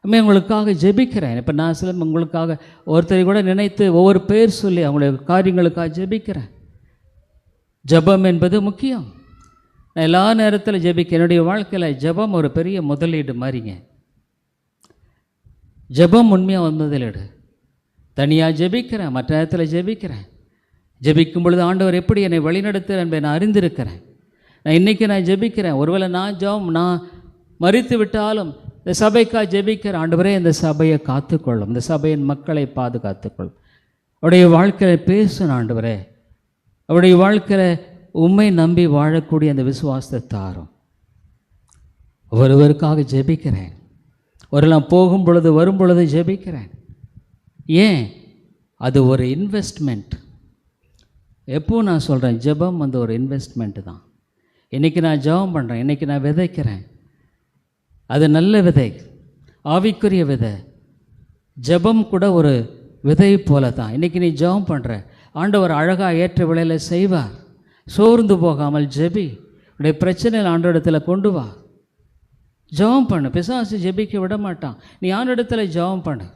உங்களுக்காக ஜெபிக்கிறேன். இப்போ நான் சில உங்களுக்காக ஒருத்தரை கூட நினைத்து ஒவ்வொரு பேர் சொல்லி அவங்களுடைய காரியங்களுக்காக ஜெபிக்கிறேன். ஜெபம் என்பது முக்கியம். நான் எல்லா நேரத்தில் ஜெபிக்க, என்னுடைய வாழ்க்கையில் ஜெபம் ஒரு பெரிய முதலீடு மாதிரிங்க. ஜெபம் உண்மையாக முதலீடு. தனியாக ஜெபிக்கிறேன், மற்ற நேரத்தில் ஜெபிக்கிறேன். ஜெபிக்கும் பொழுது ஆண்டவர் எப்படி என்னை வழிநடத்துகிறேன் என்பதை நான் அறிந்திருக்கிறேன். நான் இன்றைக்கி நான் ஜெபிக்கிறேன். ஒருவேளை நான் மரித்து விட்டாலும் இந்த சபைக்காக ஜெபிக்கிற ஆண்டவரே, இந்த சபையை காத்துக்கொள்ளும், இந்த சபையின் மக்களை பாதுகாத்துக்கொள்ளும். அவருடைய வாழ்க்கையில் பேசணும் ஆண்டவரே, அவருடைய வாழ்க்கையில் உம்மை நம்பி வாழக்கூடிய அந்த விசுவாசத்தை தாரும். ஒருவருக்காக ஜெபிக்கிறேன். ஒரு நான் போகும் பொழுது வரும் பொழுது ஜெபிக்கிறேன். ஏன்? அது ஒரு இன்வெஸ்ட்மெண்ட். எப்போது நான் சொல்கிறேன், ஜெபம் வந்து ஒரு இன்வெஸ்ட்மெண்ட்டு தான். இன்றைக்கி நான் ஜெபம் பண்ணுறேன், இன்றைக்கி நான் விதைக்கிறேன். அது நல்ல விதை, ஆவிக்குரிய விதை. ஜெபம் கூட ஒரு விதை போல தான். இன்றைக்கி நீ ஜெபம் பண்ணுற, ஆண்டவர் அழகாக ஏற்ற விலையில் செய்வார். சோர்ந்து போகாமல் ஜெபி, உடைய பிரச்சனையில் ஆண்டவரிடத்தில் கொண்டு வா. ஜெபம் பண்ணு. பிசாசு ஜெபிக்க விட மாட்டான். நீ ஆண்டவரிடத்தில் ஜெபம் பண்ணு.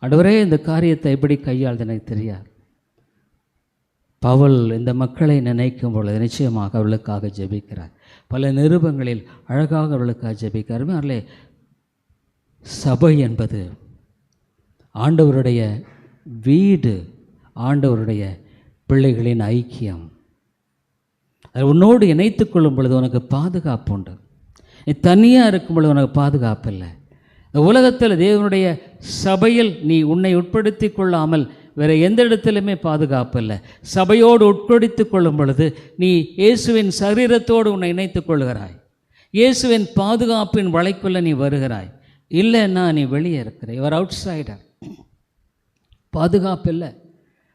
ஆண்டவரே, இந்த காரியத்தை எப்படி கையாளுது எனக்கு தெரியாது. பவுல் இந்த மக்களை நினைக்கும் பொழுது நிச்சயமாக அவர்களுக்காக ஜெபிக்கிறார். பல நிருபங்களில் அழகாக அவர்களுக்காக ஜெபிக்கிறார். அதிலே சபை என்பது ஆண்டவருடைய வீடு, ஆண்டவருடைய பிள்ளைகளின் ஐக்கியம். அது உன்னோடு இணைத்து கொள்ளும் பொழுது உனக்கு பாதுகாப்பு உண்டு. நீ தனியாக இருக்கும்பொழுது உனக்கு பாதுகாப்பு இல்லை. இந்த உலகத்தில் தேவனுடைய சபையில் நீ உன்னை உட்படுத்தி கொள்ளாமல் வேறு எந்த இடத்துலையுமே பாதுகாப்பு இல்லை. சபையோடு உட்படுத்தி கொள்ளும் பொழுது நீ இயேசுவின் சரீரத்தோடு உன்னை இணைத்து கொள்கிறாய். இயேசுவின் பாதுகாப்பின் வலைக்குள்ளே நீ வருகிறாய். இல்லைன்னா நீ வெளியே இருக்கிற, யுவர் அவுட் சைடர். பாதுகாப்பு இல்லை.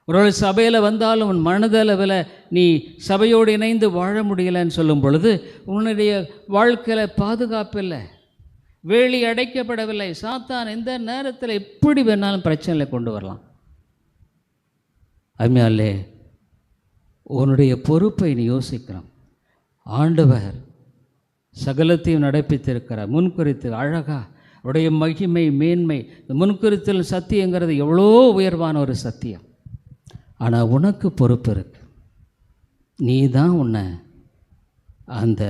ஒரு சபையில் வந்தாலும் உன் மனதளவில் நீ சபையோடு இணைந்து வாழ முடியலைன்னு சொல்லும் பொழுது உன்னுடைய வாழ்க்கையில் பாதுகாப்பு இல்லை. வேலி அடைக்கப்படவில்லை. சாத்தான் எந்த நேரத்தில் எப்படி வேணாலும் பிரச்சனைகளை கொண்டு வரலாம். அருமையாலே, உன்னுடைய பொறுப்பை நீ யோசிக்கிறோம். ஆண்டவர் சகலத்தையும் நடப்பித்திருக்கிறார். முன்குறித்து அழகா உடைய மகிமை மேன்மை, இந்த முன்குறித்தல் சத்தியங்கிறது எவ்வளோ உயர்வான ஒரு சத்தியம். ஆனால் உனக்கு பொறுப்பு இருக்கு. நீ தான் உன்னை அந்த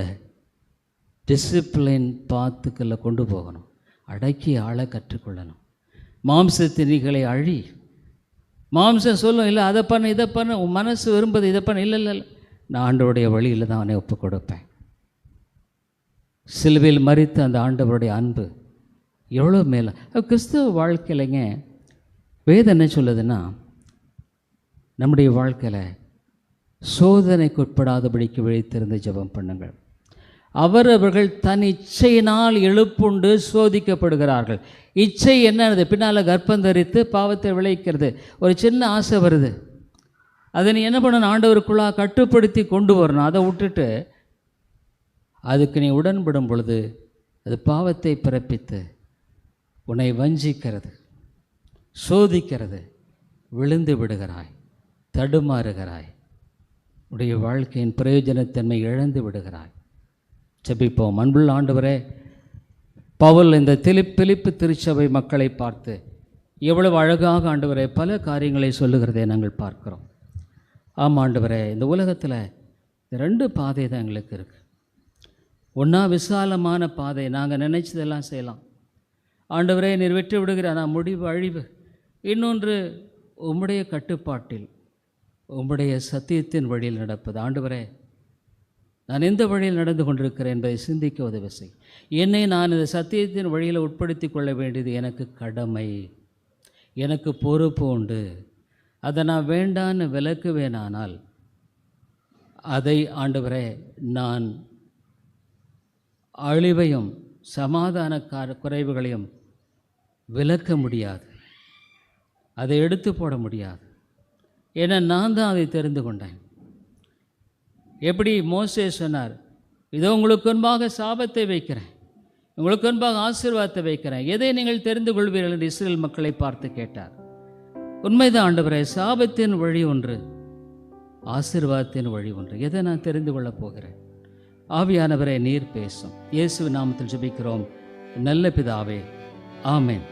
டிசிப்ளின் பாத்துக்களை கொண்டு போகணும். அடக்கி ஆள கற்றுக்கொள்ளணும். மாம்சத்தினிகளை அழி. மாம்சம் சொல்லும், இல்லை அதை பண்ண இதை பண்ண, உன் மனசு விரும்புது இதை பண்ண. இல்லை இல்லை இல்லை, நான் ஆண்டவருடைய வழியில் தான் அவனை ஒப்பு கொடுப்பேன். சிலுவையில் மரித்த அந்த ஆண்டவருடைய அன்பு எவ்வளோ மேலே. கிறிஸ்தவ வாழ்க்கையிலங்க வேதம் என்ன சொல்லுதுன்னா, நம்முடைய வாழ்க்கையில் சோதனைக்கு உட்படாதபடிக்கு விழித்திருந்து ஜெபம் பண்ணுங்கள். அவரவர்கள் தன் இச்சையினால் எழுப்புண்டு சோதிக்கப்படுகிறார்கள். இச்சை என்னது? பின்னால் கர்ப்பம் தரித்து பாவத்தை விளைவிக்கிறது. ஒரு சின்ன ஆசை வருது, அதை நீ என்ன பண்ணணும்? ஆண்டவருக்குள்ளாக கட்டுப்படுத்தி கொண்டு வரணும். அதை விட்டுட்டு அதுக்கு நீ உடன்படும் பொழுது அது பாவத்தை பிறப்பித்து உன்னை வஞ்சிக்கிறது, சோதிக்கிறது. விழுந்து விடுகிறாய், தடுமாறுகிறாய், உடைய வாழ்க்கையின் பிரயோஜனத்தன்மை இழந்து விடுகிறாய். ஜெபிப்போம். அன்புள்ள ஆண்டவரே, பவுல் இந்த பிலிப்பு திருச்சபை மக்களை பார்த்து எவ்வளவு அழகாக ஆண்டவரே பல காரியங்களை சொல்லுகிறதை நாங்கள் பார்க்கிறோம். ஆமாம் ஆண்டவரே, இந்த உலகத்தில் ரெண்டு பாதை தான் எங்களுக்கு இருக்குது. ஒன்றா விசாலமான பாதை, நாங்கள் நினைச்சதெல்லாம் செய்யலாம். ஆண்டவரே நீர் வெற்றி விடுகிற நான் முடிவு அழிவு. இன்னொன்று உம்முடைய கட்டுப்பாட்டில் உம்முடைய சத்தியத்தின் வழியில் நடப்பது. ஆண்டவரே, நான் எந்த வழியில் நடந்து கொண்டிருக்கிறேன் என்பதை சிந்திக்க உதவி செய். என்னை நான் இந்த சத்தியத்தின் வழியில் உட்படுத்தி கொள்ள வேண்டியது எனக்கு கடமை, எனக்கு பொறுப்பு உண்டு. அதை நான் வேண்டான்னு விலக்குவேனானால் அதை ஆண்டவரே நான் அழிவையும் சமாதான குறைவுகளையும் விலக்க முடியாது, அதை எடுத்து போட முடியாது. ஏன்னா நான் தான் அதை தெரிந்து கொண்டேன். எப்படி மோசே சொன்னார், இதோ உங்களுக்கு முன்பாக சாபத்தை வைக்கிறேன், உங்களுக்கு முன்பாக ஆசீர்வாதத்தை வைக்கிறேன், எதை நீங்கள் தெரிந்து கொள்வீர்கள் என்று இஸ்ரேல் மக்களை பார்த்து கேட்டார். உண்மைதான் ஆண்டவரே, சாபத்தின் வழி ஒன்று, ஆசீர்வாதத்தின் வழி ஒன்று. எதை நான் தெரிந்து கொள்ளப் போகிறேன்? ஆவியானவரே நீர் பேசும். இயேசுவின் நாமத்தில் ஜெபிக்கிறோம் நல்ல பிதாவே, ஆமென்.